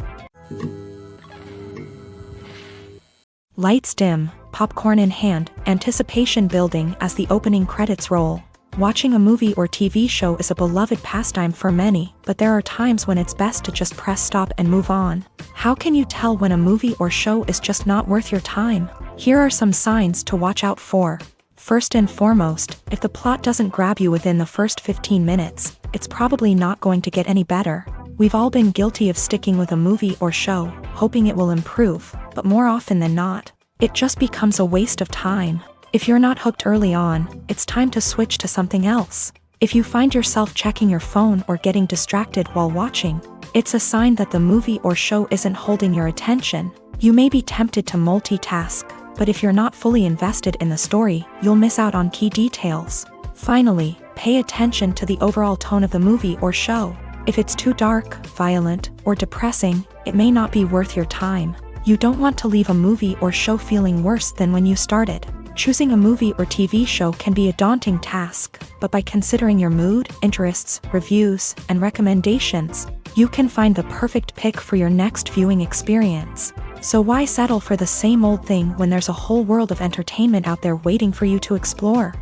Lights dim, popcorn in hand, anticipation building as the opening credits roll. Watching a movie or TV show is a beloved pastime for many, but there are times when it's best to just press stop and move on. How can you tell when a movie or show is just not worth your time? Here are some signs to watch out for. First and foremost, if the plot doesn't grab you within the first 15 minutes, it's probably not going to get any better. We've all been guilty of sticking with a movie or show, hoping it will improve, but more often than not, it just becomes a waste of time. If you're not hooked early on, it's time to switch to something else. If you find yourself checking your phone or getting distracted while watching, it's a sign that the movie or show isn't holding your attention. You may be tempted to multitask, but if you're not fully invested in the story, you'll miss out on key details. Finally, pay attention to the overall tone of the movie or show. If it's too dark, violent, or depressing, it may not be worth your time. You don't want to leave a movie or show feeling worse than when you started. Choosing a movie or TV show can be a daunting task, but by considering your mood, interests, reviews, and recommendations, you can find the perfect pick for your next viewing experience. So why settle for the same old thing when there's a whole world of entertainment out there waiting for you to explore?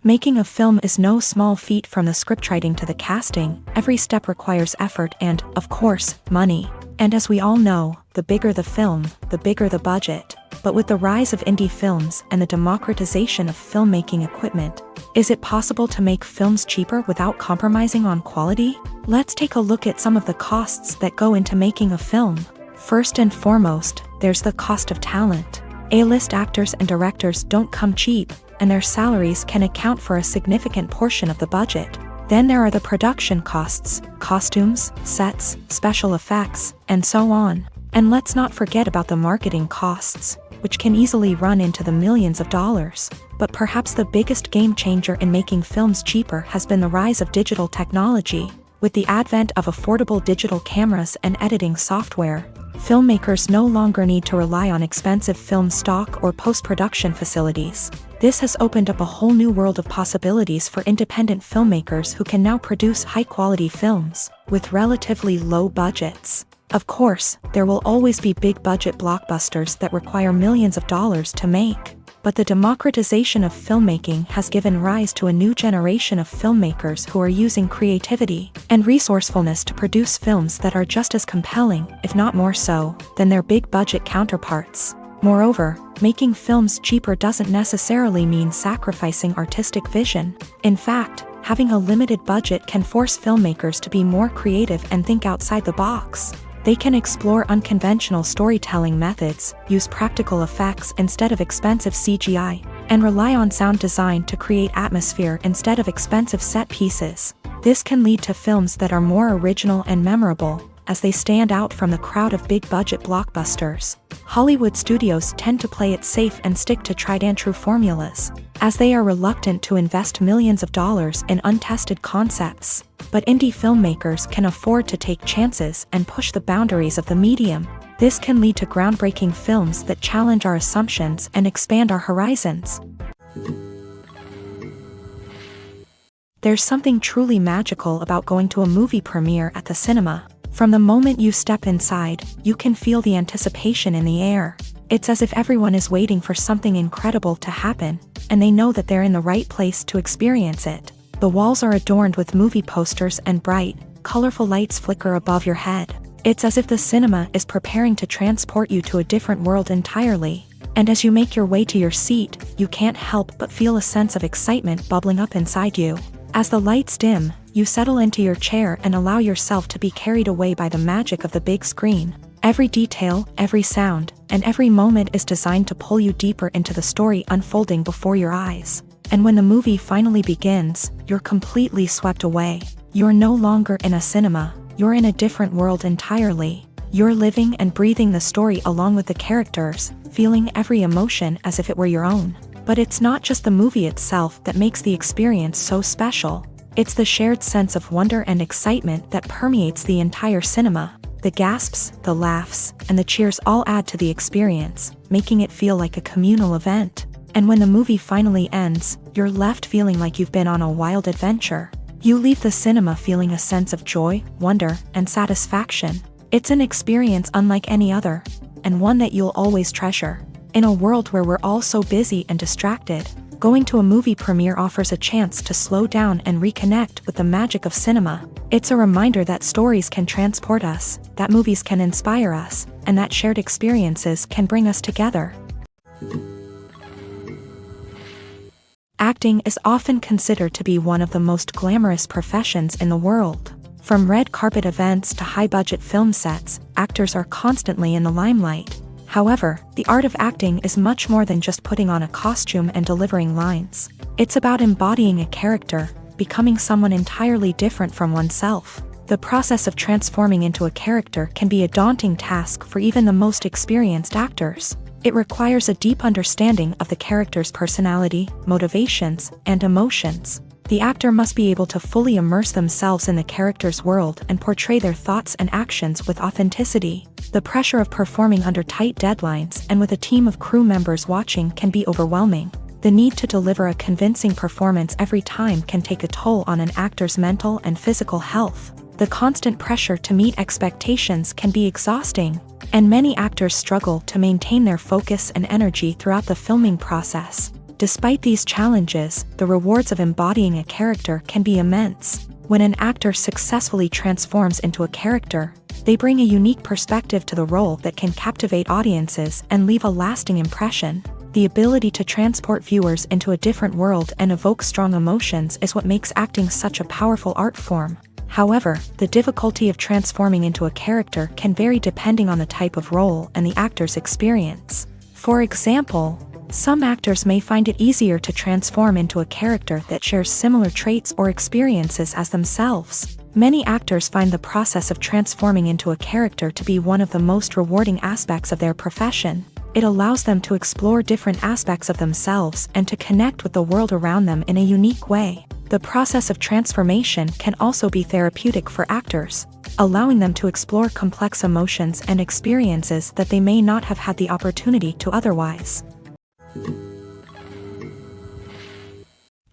Making a film is no small feat. From the scriptwriting to the casting, every step requires effort and, of course, money. And as we all know, the bigger the film, the bigger the budget. But with the rise of indie films and the democratization of filmmaking equipment, is it possible to make films cheaper without compromising on quality? Let's take a look at some of the costs that go into making a film. First and foremost, there's the cost of talent. A-list actors and directors don't come cheap, and their salaries can account for a significant portion of the budget. Then there are the production costs, costumes, sets, special effects, and so on. And let's not forget about the marketing costs, which can easily run into the millions of dollars. But perhaps the biggest game changer in making films cheaper has been the rise of digital technology. With the advent of affordable digital cameras and editing software, filmmakers no longer need to rely on expensive film stock or post-production facilities. This has opened up a whole new world of possibilities for independent filmmakers who can now produce high-quality films with relatively low budgets. Of course, there will always be big-budget blockbusters that require millions of dollars to make. But the democratization of filmmaking has given rise to a new generation of filmmakers who are using creativity and resourcefulness to produce films that are just as compelling, if not more so, than their big-budget counterparts. Moreover, making films cheaper doesn't necessarily mean sacrificing artistic vision. In fact, having a limited budget can force filmmakers to be more creative and think outside the box. They can explore unconventional storytelling methods, use practical effects instead of expensive CGI, and rely on sound design to create atmosphere instead of expensive set pieces. This can lead to films that are more original and memorable, as they stand out from the crowd of big-budget blockbusters. Hollywood studios tend to play it safe and stick to tried-and-true formulas, as they are reluctant to invest millions of dollars in untested concepts. But indie filmmakers can afford to take chances and push the boundaries of the medium. This can lead to groundbreaking films that challenge our assumptions and expand our horizons. There's something truly magical about going to a movie premiere at the cinema. From the moment you step inside, you can feel the anticipation in the air. It's as if everyone is waiting for something incredible to happen, and they know that they're in the right place to experience it. The walls are adorned with movie posters and bright, colorful lights flicker above your head. It's as if the cinema is preparing to transport you to a different world entirely. And as you make your way to your seat, you can't help but feel a sense of excitement bubbling up inside you. As the lights dim, you settle into your chair and allow yourself to be carried away by the magic of the big screen. Every detail, every sound, and every moment is designed to pull you deeper into the story unfolding before your eyes. And when the movie finally begins, you're completely swept away. You're no longer in a cinema, you're in a different world entirely. You're living and breathing the story along with the characters, feeling every emotion as if it were your own. But it's not just the movie itself that makes the experience so special. It's the shared sense of wonder and excitement that permeates the entire cinema. The gasps, the laughs, and the cheers all add to the experience, making it feel like a communal event. And when the movie finally ends, you're left feeling like you've been on a wild adventure. You leave the cinema feeling a sense of joy, wonder, and satisfaction. It's an experience unlike any other, and one that you'll always treasure. In a world where we're all so busy and distracted, going to a movie premiere offers a chance to slow down and reconnect with the magic of cinema. It's a reminder that stories can transport us, that movies can inspire us, and that shared experiences can bring us together. Acting is often considered to be one of the most glamorous professions in the world. From red carpet events to high-budget film sets, actors are constantly in the limelight. However, the art of acting is much more than just putting on a costume and delivering lines. It's about embodying a character, becoming someone entirely different from oneself. The process of transforming into a character can be a daunting task for even the most experienced actors. It requires a deep understanding of the character's personality, motivations, and emotions. The actor must be able to fully immerse themselves in the character's world and portray their thoughts and actions with authenticity. The pressure of performing under tight deadlines and with a team of crew members watching can be overwhelming. The need to deliver a convincing performance every time can take a toll on an actor's mental and physical health. The constant pressure to meet expectations can be exhausting, and many actors struggle to maintain their focus and energy throughout the filming process. Despite these challenges, the rewards of embodying a character can be immense. When an actor successfully transforms into a character, they bring a unique perspective to the role that can captivate audiences and leave a lasting impression. The ability to transport viewers into a different world and evoke strong emotions is what makes acting such a powerful art form. However, the difficulty of transforming into a character can vary depending on the type of role and the actor's experience. For example, some actors may find it easier to transform into a character that shares similar traits or experiences as themselves. Many actors find the process of transforming into a character to be one of the most rewarding aspects of their profession. It allows them to explore different aspects of themselves and to connect with the world around them in a unique way. The process of transformation can also be therapeutic for actors, allowing them to explore complex emotions and experiences that they may not have had the opportunity to otherwise.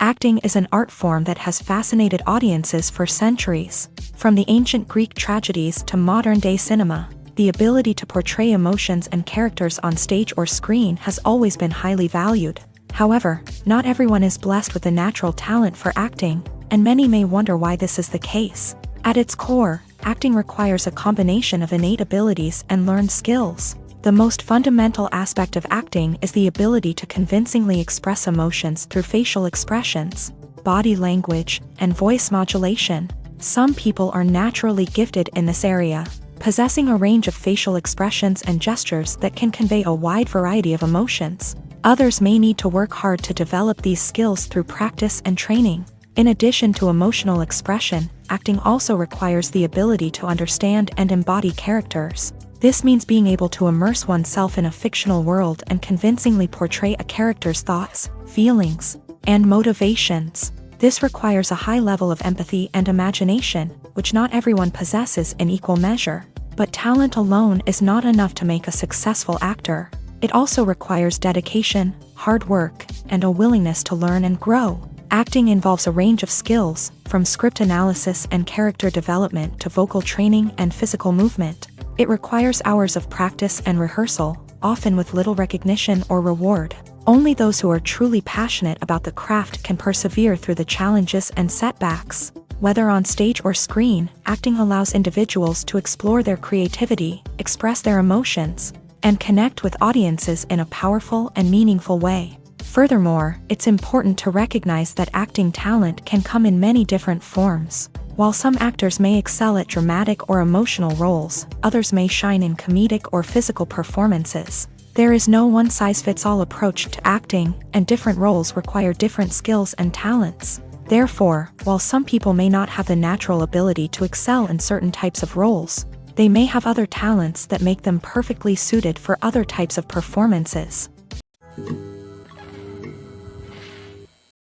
Acting is an art form that has fascinated audiences for centuries. From the ancient Greek tragedies to modern-day cinema, the ability to portray emotions and characters on stage or screen has always been highly valued. However, not everyone is blessed with a natural talent for acting, and many may wonder why this is the case. At its core, acting requires a combination of innate abilities and learned skills. The most fundamental aspect of acting is the ability to convincingly express emotions through facial expressions, body language, and voice modulation. Some people are naturally gifted in this area, possessing a range of facial expressions and gestures that can convey a wide variety of emotions. Others may need to work hard to develop these skills through practice and training. In addition to emotional expression, acting also requires the ability to understand and embody characters. This means being able to immerse oneself in a fictional world and convincingly portray a character's thoughts, feelings, and motivations. This requires a high level of empathy and imagination, which not everyone possesses in equal measure. But talent alone is not enough to make a successful actor. It also requires dedication, hard work, and a willingness to learn and grow. Acting involves a range of skills, from script analysis and character development to vocal training and physical movement. It requires hours of practice and rehearsal, often with little recognition or reward. Only those who are truly passionate about the craft can persevere through the challenges and setbacks. Whether on stage or screen, acting allows individuals to explore their creativity, express their emotions, and connect with audiences in a powerful and meaningful way. Furthermore, it's important to recognize that acting talent can come in many different forms. While some actors may excel at dramatic or emotional roles, others may shine in comedic or physical performances. There is no one-size-fits-all approach to acting, and different roles require different skills and talents. Therefore, while some people may not have the natural ability to excel in certain types of roles, they may have other talents that make them perfectly suited for other types of performances.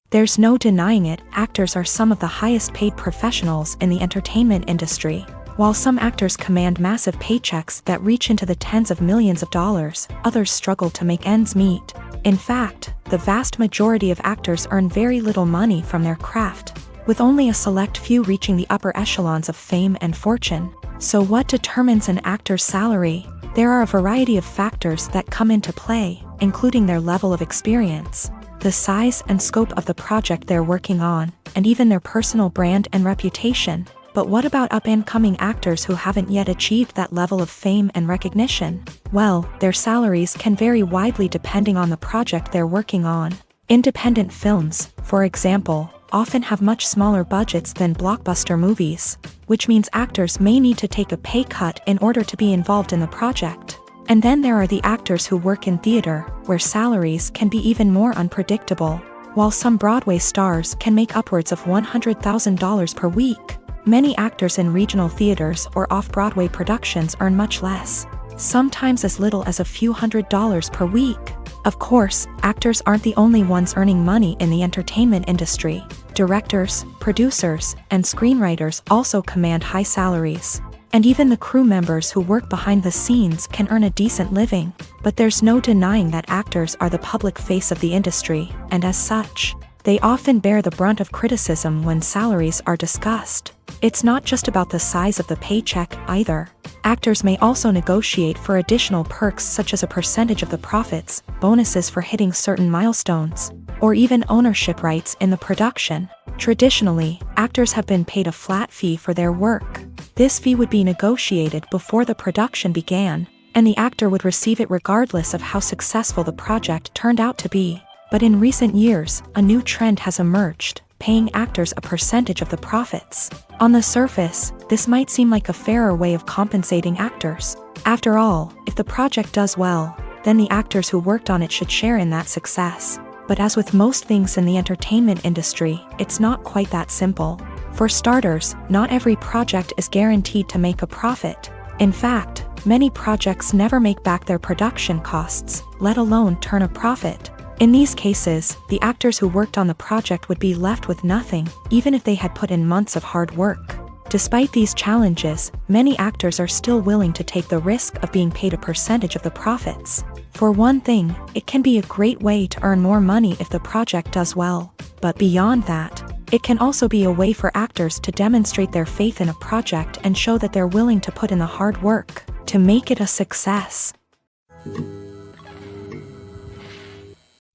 There's no denying it, actors are some of the highest paid professionals in the entertainment industry. While some actors command massive paychecks that reach into the tens of millions of dollars, others struggle to make ends meet. In fact, the vast majority of actors earn very little money from their craft, with only a select few reaching the upper echelons of fame and fortune. So what determines an actor's salary? There are a variety of factors that come into play, including their level of experience, the size and scope of the project they're working on, and even their personal brand and reputation. But what about up-and-coming actors who haven't yet achieved that level of fame and recognition? Well, their salaries can vary widely depending on the project they're working on. Independent films, for example, often have much smaller budgets than blockbuster movies, which means actors may need to take a pay cut in order to be involved in the project. And then there are the actors who work in theater, where salaries can be even more unpredictable. While some Broadway stars can make upwards of $100,000 per week, many actors in regional theaters or off-Broadway productions earn much less, sometimes as little as a few $100s per week. Of course, actors aren't the only ones earning money in the entertainment industry. Directors, producers, and screenwriters also command high salaries. And even the crew members who work behind the scenes can earn a decent living. But there's no denying that actors are the public face of the industry, and as such, they often bear the brunt of criticism when salaries are discussed. It's not just about the size of the paycheck, either. Actors may also negotiate for additional perks such as a percentage of the profits, bonuses for hitting certain milestones, or even ownership rights in the production. Traditionally, actors have been paid a flat fee for their work. This fee would be negotiated before the production began, and the actor would receive it regardless of how successful the project turned out to be. But in recent years, a new trend has emerged, paying actors a percentage of the profits. On the surface, this might seem like a fairer way of compensating actors. After all, if the project does well, then the actors who worked on it should share in that success. But as with most things in the entertainment industry, it's not quite that simple. For starters, not every project is guaranteed to make a profit. In fact, many projects never make back their production costs, let alone turn a profit. In these cases, the actors who worked on the project would be left with nothing, even if they had put in months of hard work. Despite these challenges, many actors are still willing to take the risk of being paid a percentage of the profits. For one thing, it can be a great way to earn more money if the project does well. But beyond that, it can also be a way for actors to demonstrate their faith in a project and show that they're willing to put in the hard work to make it a success.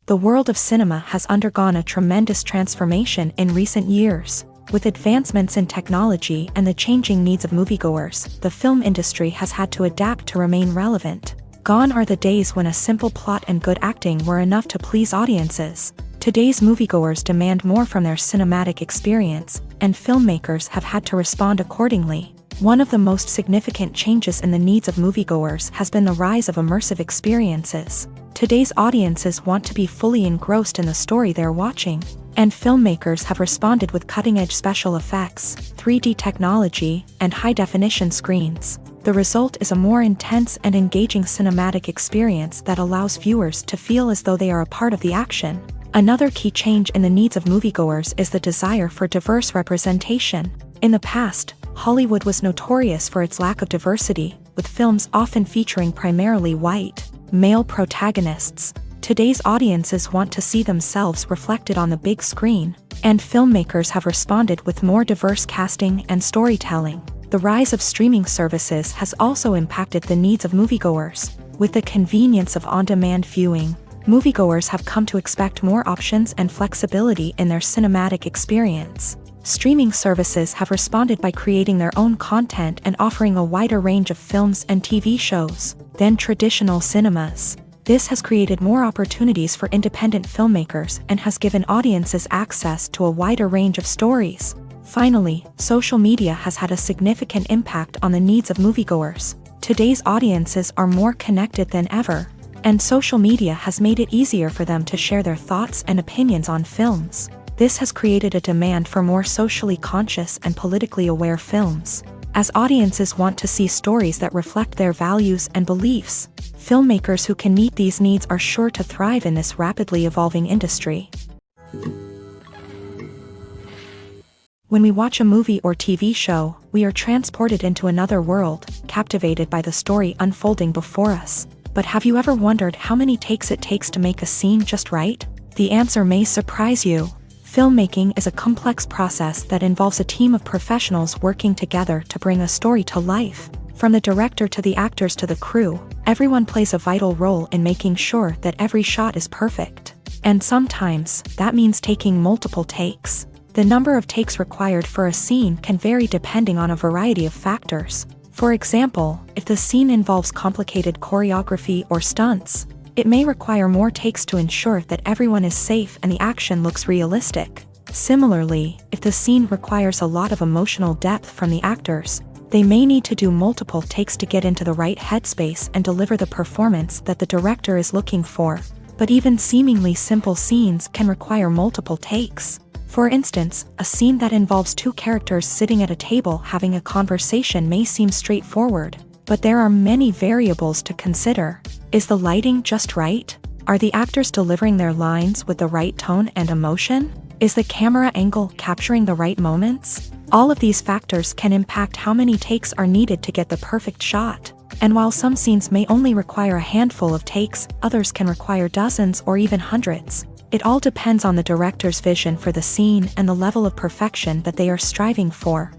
The world of cinema has undergone a tremendous transformation in recent years. With advancements in technology and the changing needs of moviegoers, the film industry has had to adapt to remain relevant. Gone are the days when a simple plot and good acting were enough to please audiences. Today's moviegoers demand more from their cinematic experience, and filmmakers have had to respond accordingly. One of the most significant changes in the needs of moviegoers has been the rise of immersive experiences. Today's audiences want to be fully engrossed in the story they're watching, and filmmakers have responded with cutting-edge special effects, 3D technology, and high-definition screens. The result is a more intense and engaging cinematic experience that allows viewers to feel as though they are a part of the action. Another key change in the needs of moviegoers is the desire for diverse representation. In the past, Hollywood was notorious for its lack of diversity, with films often featuring primarily white, male protagonists. Today's audiences want to see themselves reflected on the big screen, And filmmakers have responded with more diverse casting and storytelling. The rise of streaming services has also impacted the needs of moviegoers. With the convenience of on-demand viewing, moviegoers have come to expect more options and flexibility in their cinematic experience. Streaming services have responded by creating their own content and offering a wider range of films and TV shows than traditional cinemas. This has created more opportunities for independent filmmakers and has given audiences access to a wider range of stories. Finally, social media has had a significant impact on the needs of moviegoers. Today's audiences are more connected than ever, and social media has made it easier for them to share their thoughts and opinions on films. This has created a demand for more socially conscious and politically aware films. As audiences want to see stories that reflect their values and beliefs, filmmakers who can meet these needs are sure to thrive in this rapidly evolving industry. When we watch a movie or TV show, we are transported into another world, captivated by the story unfolding before us. But have you ever wondered how many takes it takes to make a scene just right? The answer may surprise you. Filmmaking is a complex process that involves a team of professionals working together to bring a story to life. From the director to the actors to the crew, everyone plays a vital role in making sure that every shot is perfect. And sometimes, that means taking multiple takes. The number of takes required for a scene can vary depending on a variety of factors. For example, if the scene involves complicated choreography or stunts, it may require more takes to ensure that everyone is safe and the action looks realistic. Similarly, if the scene requires a lot of emotional depth from the actors, they may need to do multiple takes to get into the right headspace and deliver the performance that the director is looking for. But even seemingly simple scenes can require multiple takes. For instance, a scene that involves two characters sitting at a table having a conversation may seem straightforward, but there are many variables to consider. Is the lighting just right? Are the actors delivering their lines with the right tone and emotion? Is the camera angle capturing the right moments? All of these factors can impact how many takes are needed to get the perfect shot. And while some scenes may only require a handful of takes, others can require dozens or even hundreds. It all depends on the director's vision for the scene and the level of perfection that they are striving for.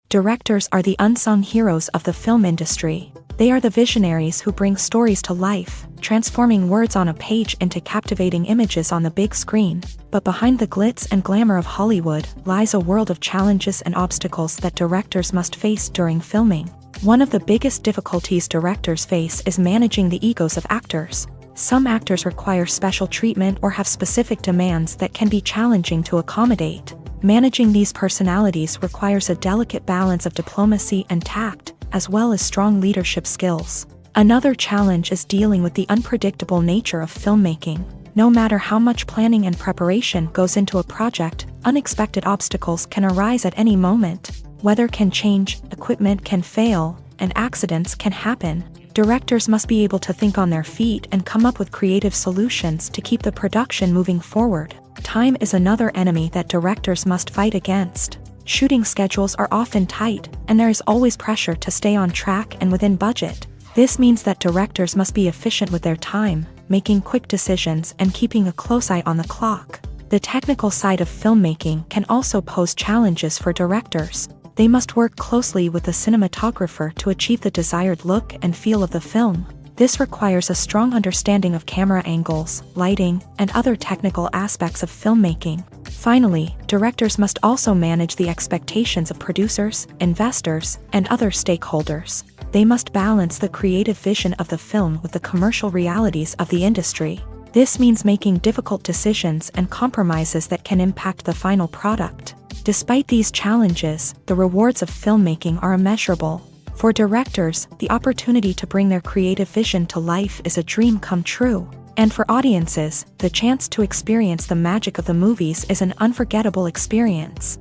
Directors are the unsung heroes of the film industry. They are the visionaries who bring stories to life, transforming words on a page into captivating images on the big screen. But behind the glitz and glamour of Hollywood lies a world of challenges and obstacles that directors must face during filming. One of the biggest difficulties directors face is managing the egos of actors. Some actors require special treatment or have specific demands that can be challenging to accommodate. Managing these personalities requires a delicate balance of diplomacy and tact, as well as strong leadership skills. Another challenge is dealing with the unpredictable nature of filmmaking. No matter how much planning and preparation goes into a project, unexpected obstacles can arise at any moment. Weather can change, equipment can fail, and accidents can happen. Directors must be able to think on their feet and come up with creative solutions to keep the production moving forward. Time is another enemy that directors must fight against. Shooting schedules are often tight, and there is always pressure to stay on track and within budget. This means that directors must be efficient with their time, making quick decisions and keeping a close eye on the clock. The technical side of filmmaking can also pose challenges for directors. They must work closely with the cinematographer to achieve the desired look and feel of the film. This requires a strong understanding of camera angles, lighting, and other technical aspects of filmmaking. Finally, directors must also manage the expectations of producers, investors, and other stakeholders. They must balance the creative vision of the film with the commercial realities of the industry. This means making difficult decisions and compromises that can impact the final product. Despite these challenges, the rewards of filmmaking are immeasurable. For directors, the opportunity to bring their creative vision to life is a dream come true. And for audiences, the chance to experience the magic of the movies is an unforgettable experience.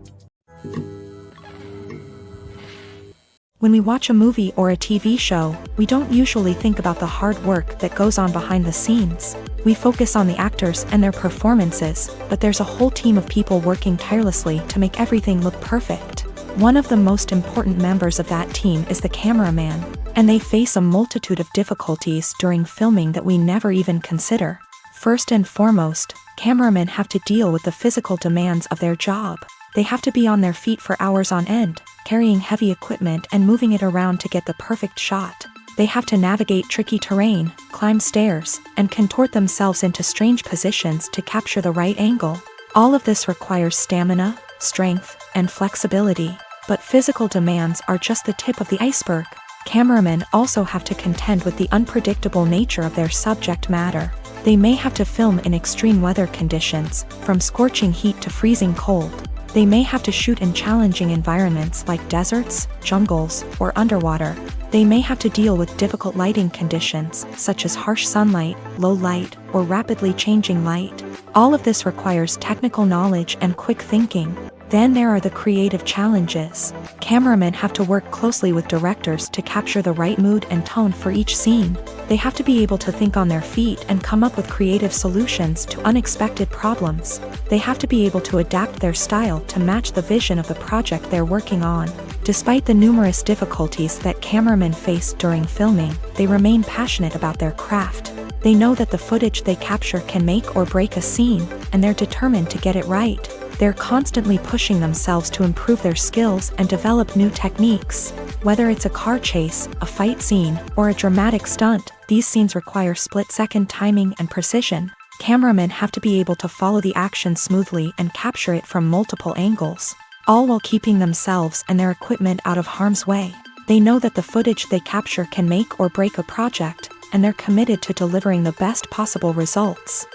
When we watch a movie or a TV show, we don't usually think about the hard work that goes on behind the scenes. We focus on the actors and their performances, but there's a whole team of people working tirelessly to make everything look perfect. One of the most important members of that team is the cameraman, and they face a multitude of difficulties during filming that we never even consider. First and foremost, cameramen have to deal with the physical demands of their job. They have to be on their feet for hours on end, carrying heavy equipment and moving it around to get the perfect shot. They have to navigate tricky terrain, climb stairs, and contort themselves into strange positions to capture the right angle. All of this requires stamina, strength, and flexibility. But physical demands are just the tip of the iceberg. Cameramen also have to contend with the unpredictable nature of their subject matter. They may have to film in extreme weather conditions, from scorching heat to freezing cold. They may have to shoot in challenging environments like deserts, jungles, or underwater. They may have to deal with difficult lighting conditions, such as harsh sunlight, low light, or rapidly changing light. All of this requires technical knowledge and quick thinking. Then there are the creative challenges. Cameramen have to work closely with directors to capture the right mood and tone for each scene. They have to be able to think on their feet and come up with creative solutions to unexpected problems. They have to be able to adapt their style to match the vision of the project they're working on. Despite the numerous difficulties that cameramen face during filming, they remain passionate about their craft. They know that the footage they capture can make or break a scene, and they're determined to get it right. They're constantly pushing themselves to improve their skills and develop new techniques. Whether it's a car chase, a fight scene, or a dramatic stunt, these scenes require split-second timing and precision. Cameramen have to be able to follow the action smoothly and capture it from multiple angles, all while keeping themselves and their equipment out of harm's way. They know that the footage they capture can make or break a project, and they're committed to delivering the best possible results.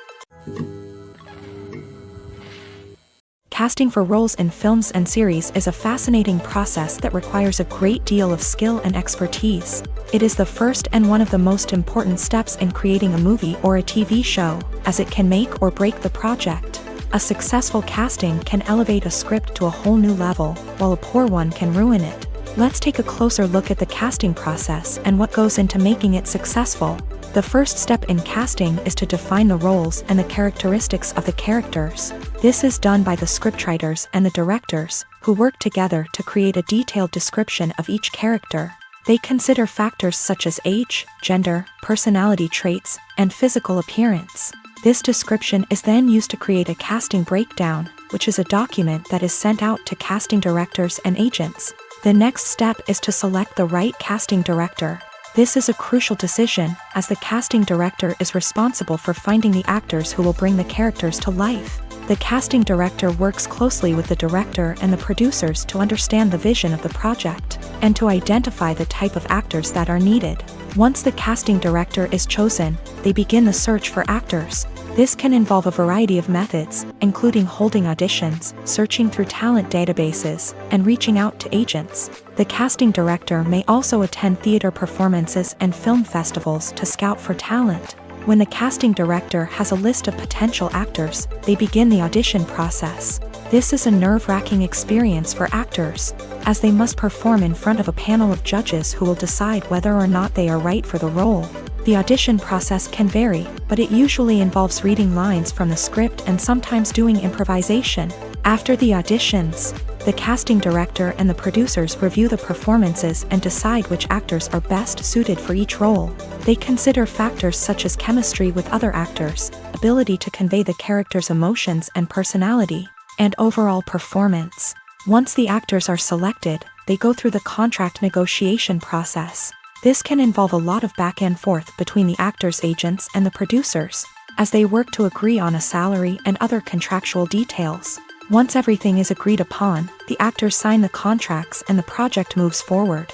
Casting for roles in films and series is a fascinating process that requires a great deal of skill and expertise. It is the first and one of the most important steps in creating a movie or a TV show, as it can make or break the project. A successful casting can elevate a script to a whole new level, while a poor one can ruin it. Let's take a closer look at the casting process and what goes into making it successful. The first step in casting is to define the roles and the characteristics of the characters. This is done by the scriptwriters and the directors, who work together to create a detailed description of each character. They consider factors such as age, gender, personality traits, and physical appearance. This description is then used to create a casting breakdown, which is a document that is sent out to casting directors and agents. The next step is to select the right casting director. This is a crucial decision, as the casting director is responsible for finding the actors who will bring the characters to life. The casting director works closely with the director and the producers to understand the vision of the project, and to identify the type of actors that are needed. Once the casting director is chosen, they begin the search for actors. This can involve a variety of methods, including holding auditions, searching through talent databases, and reaching out to agents. The casting director may also attend theater performances and film festivals to scout for talent. When the casting director has a list of potential actors, they begin the audition process. This is a nerve-wracking experience for actors, as they must perform in front of a panel of judges who will decide whether or not they are right for the role. The audition process can vary, but it usually involves reading lines from the script and sometimes doing improvisation. After the auditions, the casting director and the producers review the performances and decide which actors are best suited for each role. They consider factors such as chemistry with other actors, ability to convey the character's emotions and personality, and overall performance. Once the actors are selected, they go through the contract negotiation process. This can involve a lot of back and forth between the actors' agents and the producers, as they work to agree on a salary and other contractual details. Once everything is agreed upon, the actors sign the contracts and the project moves forward.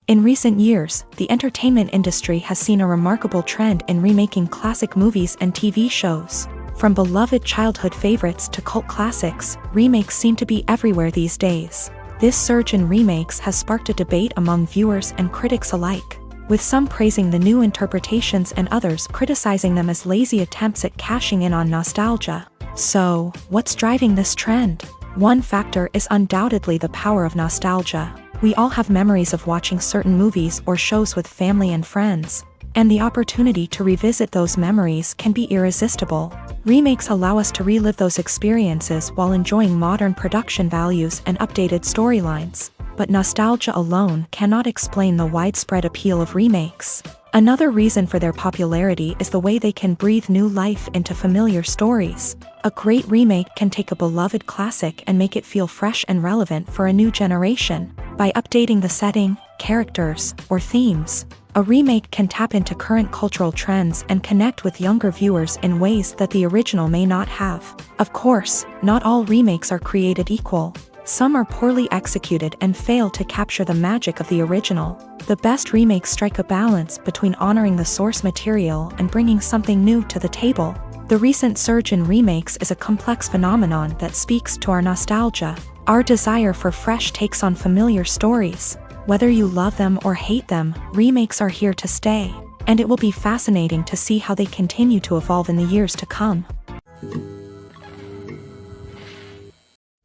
In recent years, the entertainment industry has seen a remarkable trend in remaking classic movies and TV shows. From beloved childhood favorites to cult classics, remakes seem to be everywhere these days. This surge in remakes has sparked a debate among viewers and critics alike, with some praising the new interpretations and others criticizing them as lazy attempts at cashing in on nostalgia. So, what's driving this trend? One factor is undoubtedly the power of nostalgia. We all have memories of watching certain movies or shows with family and friends, and the opportunity to revisit those memories can be irresistible. Remakes allow us to relive those experiences while enjoying modern production values and updated storylines. but nostalgia alone cannot explain the widespread appeal of remakes. Another reason for their popularity is the way they can breathe new life into familiar stories. A great remake can take a beloved classic and make it feel fresh and relevant for a new generation. By updating the setting, characters, or themes, a remake can tap into current cultural trends and connect with younger viewers in ways that the original may not have. Of course, not all remakes are created equal. Some are poorly executed and fail to capture the magic of the original. The best remakes strike a balance between honoring the source material and bringing something new to the table. The recent surge in remakes is a complex phenomenon that speaks to our nostalgia, our desire for fresh takes on familiar stories. Whether you love them or hate them, remakes are here to stay, and it will be fascinating to see how they continue to evolve in the years to come.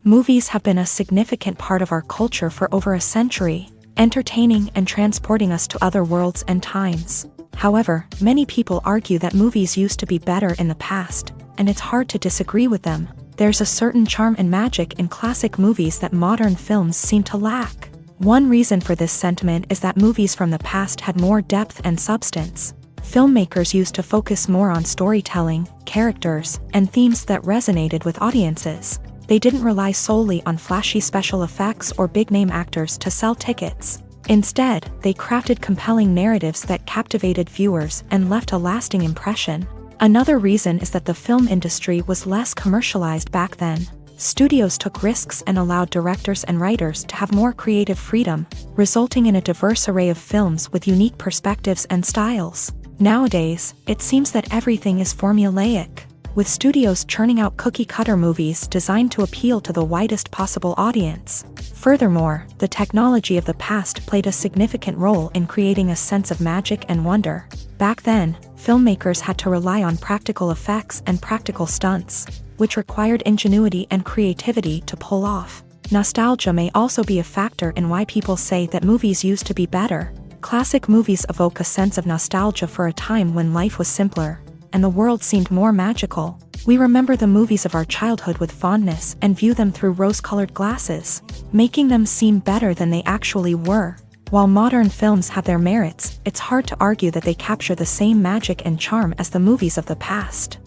Movies have been a significant part of our culture for over a century, entertaining and transporting us to other worlds and times. However, many people argue that movies used to be better in the past, and it's hard to disagree with them. There's a certain charm and magic in classic movies that modern films seem to lack. One reason for this sentiment is that movies from the past had more depth and substance. Filmmakers used to focus more on storytelling, characters, and themes that resonated with audiences. They didn't rely solely on flashy special effects or big-name actors to sell tickets. Instead, they crafted compelling narratives that captivated viewers and left a lasting impression. Another reason is that the film industry was less commercialized back then. Studios took risks and allowed directors and writers to have more creative freedom, resulting in a diverse array of films with unique perspectives and styles. Nowadays, it seems that everything is formulaic, with studios churning out cookie-cutter movies designed to appeal to the widest possible audience. Furthermore, the technology of the past played a significant role in creating a sense of magic and wonder. Back then, filmmakers had to rely on practical effects and practical stunts, which required ingenuity and creativity to pull off. Nostalgia may also be a factor in why people say that movies used to be better. Classic movies evoke a sense of nostalgia for a time when life was simpler, and the world seemed more magical. We remember the movies of our childhood with fondness and view them through rose-colored glasses, making them seem better than they actually were. While modern films have their merits, it's hard to argue that they capture the same magic and charm as the movies of the past.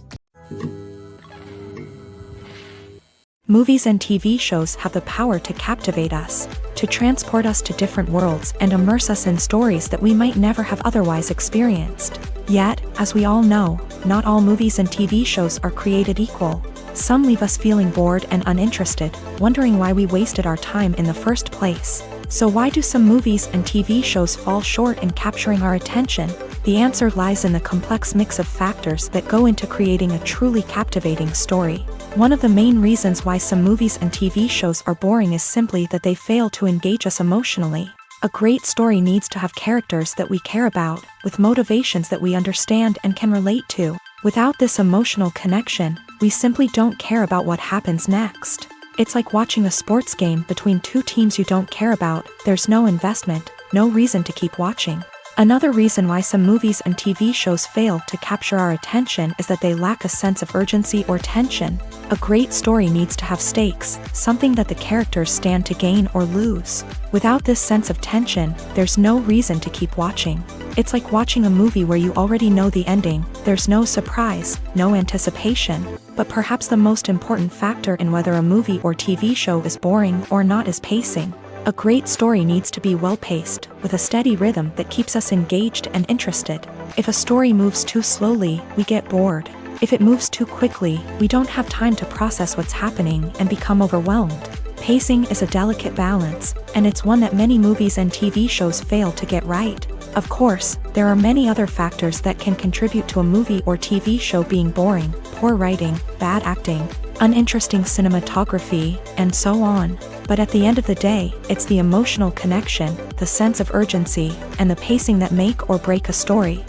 Movies and TV shows have the power to captivate us, to transport us to different worlds and immerse us in stories that we might never have otherwise experienced. Yet, as we all know, not all movies and TV shows are created equal. Some leave us feeling bored and uninterested, wondering why we wasted our time in the first place. So why do some movies and TV shows fall short in capturing our attention? The answer lies in the complex mix of factors that go into creating a truly captivating story. One of the main reasons why some movies and TV shows are boring is simply that they fail to engage us emotionally. A great story needs to have characters that we care about, with motivations that we understand and can relate to. Without this emotional connection, we simply don't care about what happens next. It's like watching a sports game between two teams you don't care about. There's no investment, no reason to keep watching. Another reason why some movies and TV shows fail to capture our attention is that they lack a sense of urgency or tension. A great story needs to have stakes, something that the characters stand to gain or lose. Without this sense of tension, there's no reason to keep watching. It's like watching a movie where you already know the ending. There's no surprise, no anticipation. But perhaps the most important factor in whether a movie or TV show is boring or not is pacing. A great story needs to be well-paced, with a steady rhythm that keeps us engaged and interested. If a story moves too slowly, we get bored. If it moves too quickly, we don't have time to process what's happening and become overwhelmed. Pacing is a delicate balance, and it's one that many movies and TV shows fail to get right. Of course, there are many other factors that can contribute to a movie or TV show being boring: poor writing, bad acting, uninteresting cinematography, and so on. But at the end of the day, it's the emotional connection, the sense of urgency, and the pacing that make or break a story.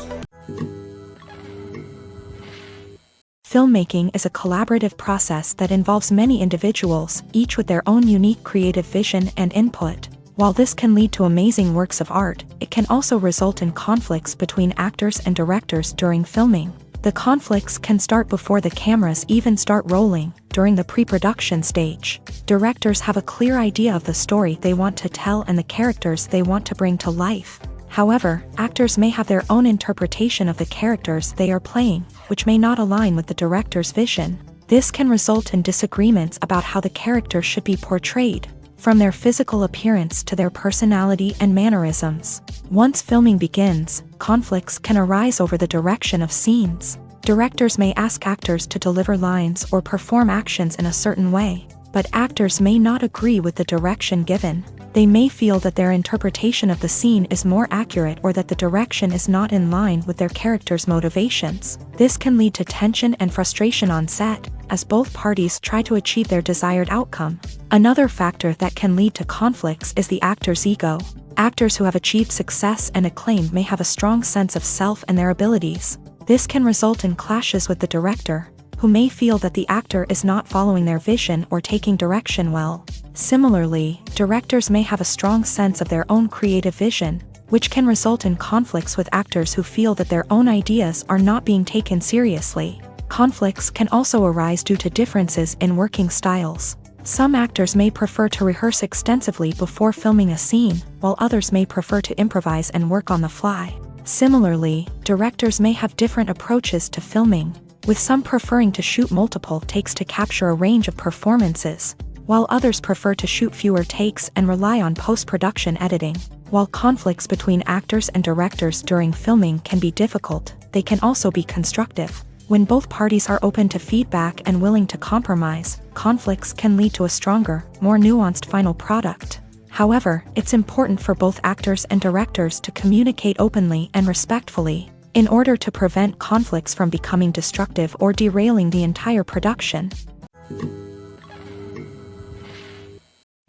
Filmmaking is a collaborative process that involves many individuals, each with their own unique creative vision and input. While this can lead to amazing works of art, it can also result in conflicts between actors and directors during filming. The conflicts can start before the cameras even start rolling. During the pre-production stage, directors have a clear idea of the story they want to tell and the characters they want to bring to life. However, actors may have their own interpretation of the characters they are playing, which may not align with the director's vision. This can result in disagreements about how the character should be portrayed, from their physical appearance to their personality and mannerisms. Once filming begins, conflicts can arise over the direction of scenes. Directors may ask actors to deliver lines or perform actions in a certain way, but actors may not agree with the direction given. They may feel that their interpretation of the scene is more accurate or that the direction is not in line with their character's motivations. This can lead to tension and frustration on set, as both parties try to achieve their desired outcome. Another factor that can lead to conflicts is the actor's ego. Actors who have achieved success and acclaim may have a strong sense of self and their abilities. This can result in clashes with the director, who may feel that the actor is not following their vision or taking direction well. Similarly, directors may have a strong sense of their own creative vision, which can result in conflicts with actors who feel that their own ideas are not being taken seriously. Conflicts can also arise due to differences in working styles. Some actors may prefer to rehearse extensively before filming a scene, while others may prefer to improvise and work on the fly. Similarly, directors may have different approaches to filming, with some preferring to shoot multiple takes to capture a range of performances, while others prefer to shoot fewer takes and rely on post-production editing. While conflicts between actors and directors during filming can be difficult, they can also be constructive. When both parties are open to feedback and willing to compromise, conflicts can lead to a stronger, more nuanced final product. However, it's important for both actors and directors to communicate openly and respectfully, in order to prevent conflicts from becoming destructive or derailing the entire production.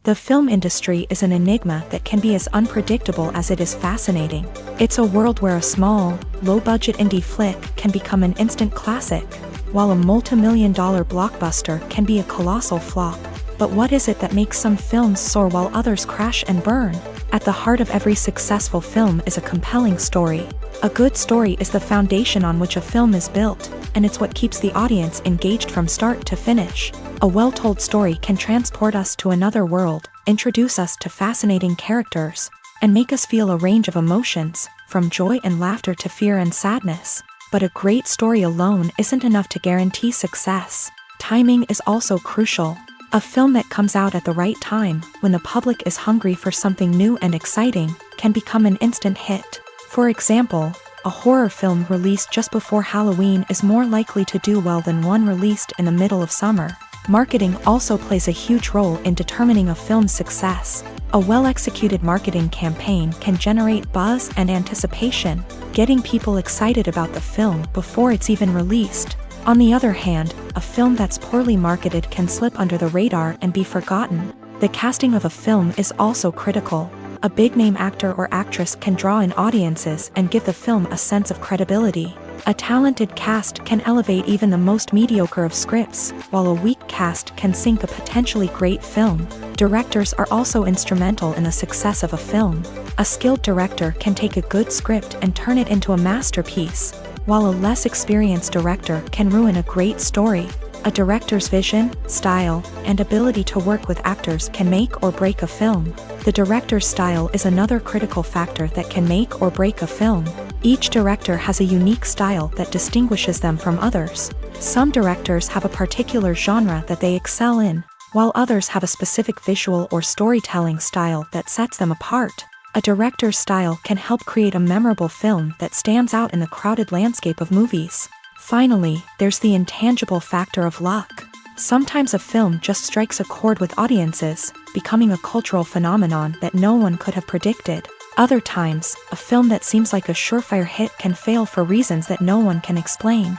The film industry is an enigma that can be as unpredictable as it is fascinating. It's a world where a small, low-budget indie flick can become an instant classic, while a multi-million-dollar blockbuster can be a colossal flop. But what is it that makes some films soar while others crash and burn? At the heart of every successful film is a compelling story. A good story is the foundation on which a film is built, and it's what keeps the audience engaged from start to finish. A well-told story can transport us to another world, introduce us to fascinating characters, and make us feel a range of emotions, from joy and laughter to fear and sadness. But a great story alone isn't enough to guarantee success. Timing is also crucial. A film that comes out at the right time, when the public is hungry for something new and exciting, can become an instant hit. For example, a horror film released just before Halloween is more likely to do well than one released in the middle of summer. Marketing also plays a huge role in determining a film's success. A well-executed marketing campaign can generate buzz and anticipation, getting people excited about the film before it's even released. On the other hand, a film that's poorly marketed can slip under the radar and be forgotten. The casting of a film is also critical. A big-name actor or actress can draw in audiences and give the film a sense of credibility. A talented cast can elevate even the most mediocre of scripts, while a weak cast can sink a potentially great film. Directors are also instrumental in the success of a film. A skilled director can take a good script and turn it into a masterpiece, while a less experienced director can ruin a great story. A director's vision, style, and ability to work with actors can make or break a film. The director's style is another critical factor that can make or break a film. Each director has a unique style that distinguishes them from others. Some directors have a particular genre that they excel in, while others have a specific visual or storytelling style that sets them apart. A director's style can help create a memorable film that stands out in the crowded landscape of movies. Finally, there's the intangible factor of luck. Sometimes a film just strikes a chord with audiences, becoming a cultural phenomenon that no one could have predicted. Other times, a film that seems like a surefire hit can fail for reasons that no one can explain.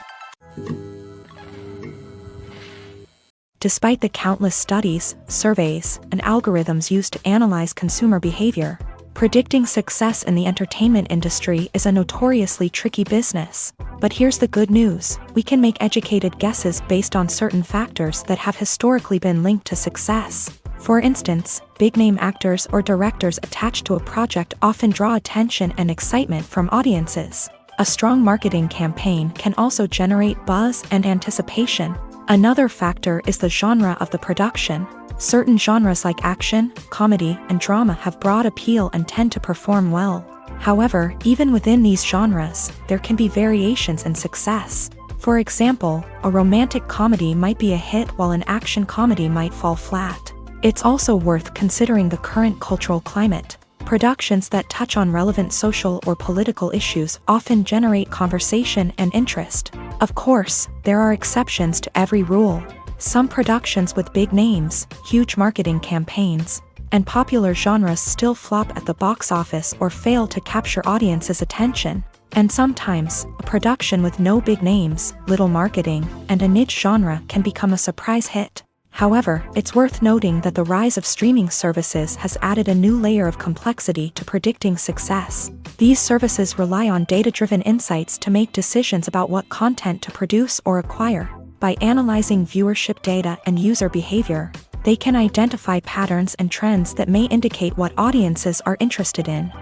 Despite the countless studies, surveys, and algorithms used to analyze consumer behavior, predicting success in the entertainment industry is a notoriously tricky business. But here's the good news: we can make educated guesses based on certain factors that have historically been linked to success. For instance, big-name actors or directors attached to a project often draw attention and excitement from audiences. A strong marketing campaign can also generate buzz and anticipation. Another factor is the genre of the production. Certain genres like action, comedy, and drama have broad appeal and tend to perform well. However, even within these genres, there can be variations in success. For example, a romantic comedy might be a hit while an action comedy might fall flat. It's also worth considering the current cultural climate. Productions that touch on relevant social or political issues often generate conversation and interest. Of course, there are exceptions to every rule. Some productions with big names, huge marketing campaigns, and popular genres still flop at the box office or fail to capture audiences' attention. And sometimes, a production with no big names, little marketing, and a niche genre can become a surprise hit. However, it's worth noting that the rise of streaming services has added a new layer of complexity to predicting success. These services rely on data-driven insights to make decisions about what content to produce or acquire. By analyzing viewership data and user behavior, they can identify patterns and trends that may indicate what audiences are interested in.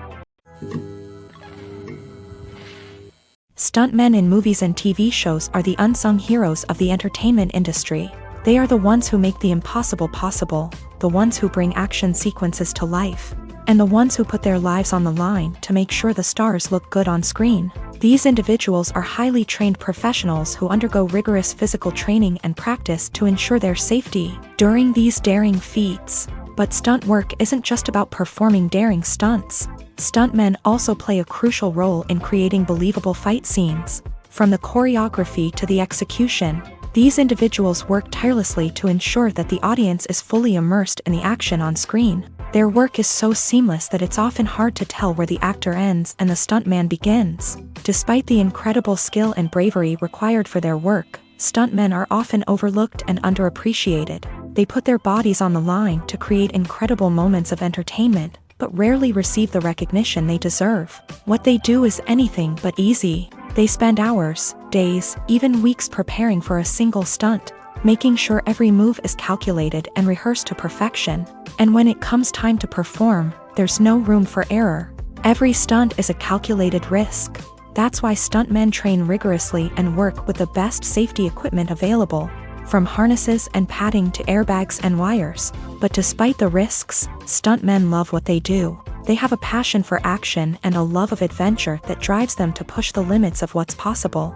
Stuntmen in movies and TV shows are the unsung heroes of the entertainment industry. They are the ones who make the impossible possible, the ones who bring action sequences to life, and the ones who put their lives on the line to make sure the stars look good on screen. These individuals are highly trained professionals who undergo rigorous physical training and practice to ensure their safety during these daring feats. But stunt work isn't just about performing daring stunts. Stuntmen also play a crucial role in creating believable fight scenes. From the choreography to the execution, these individuals work tirelessly to ensure that the audience is fully immersed in the action on screen. Their work is so seamless that it's often hard to tell where the actor ends and the stuntman begins. Despite the incredible skill and bravery required for their work, stuntmen are often overlooked and underappreciated. They put their bodies on the line to create incredible moments of entertainment, but rarely receive the recognition they deserve. What they do is anything but easy. They spend hours, days, even weeks preparing for a single stunt, making sure every move is calculated and rehearsed to perfection. And when it comes time to perform, there's no room for error. Every stunt is a calculated risk. That's why stuntmen train rigorously and work with the best safety equipment available, from harnesses and padding to airbags and wires. But despite the risks, stuntmen love what they do. They have a passion for action and a love of adventure that drives them to push the limits of what's possible.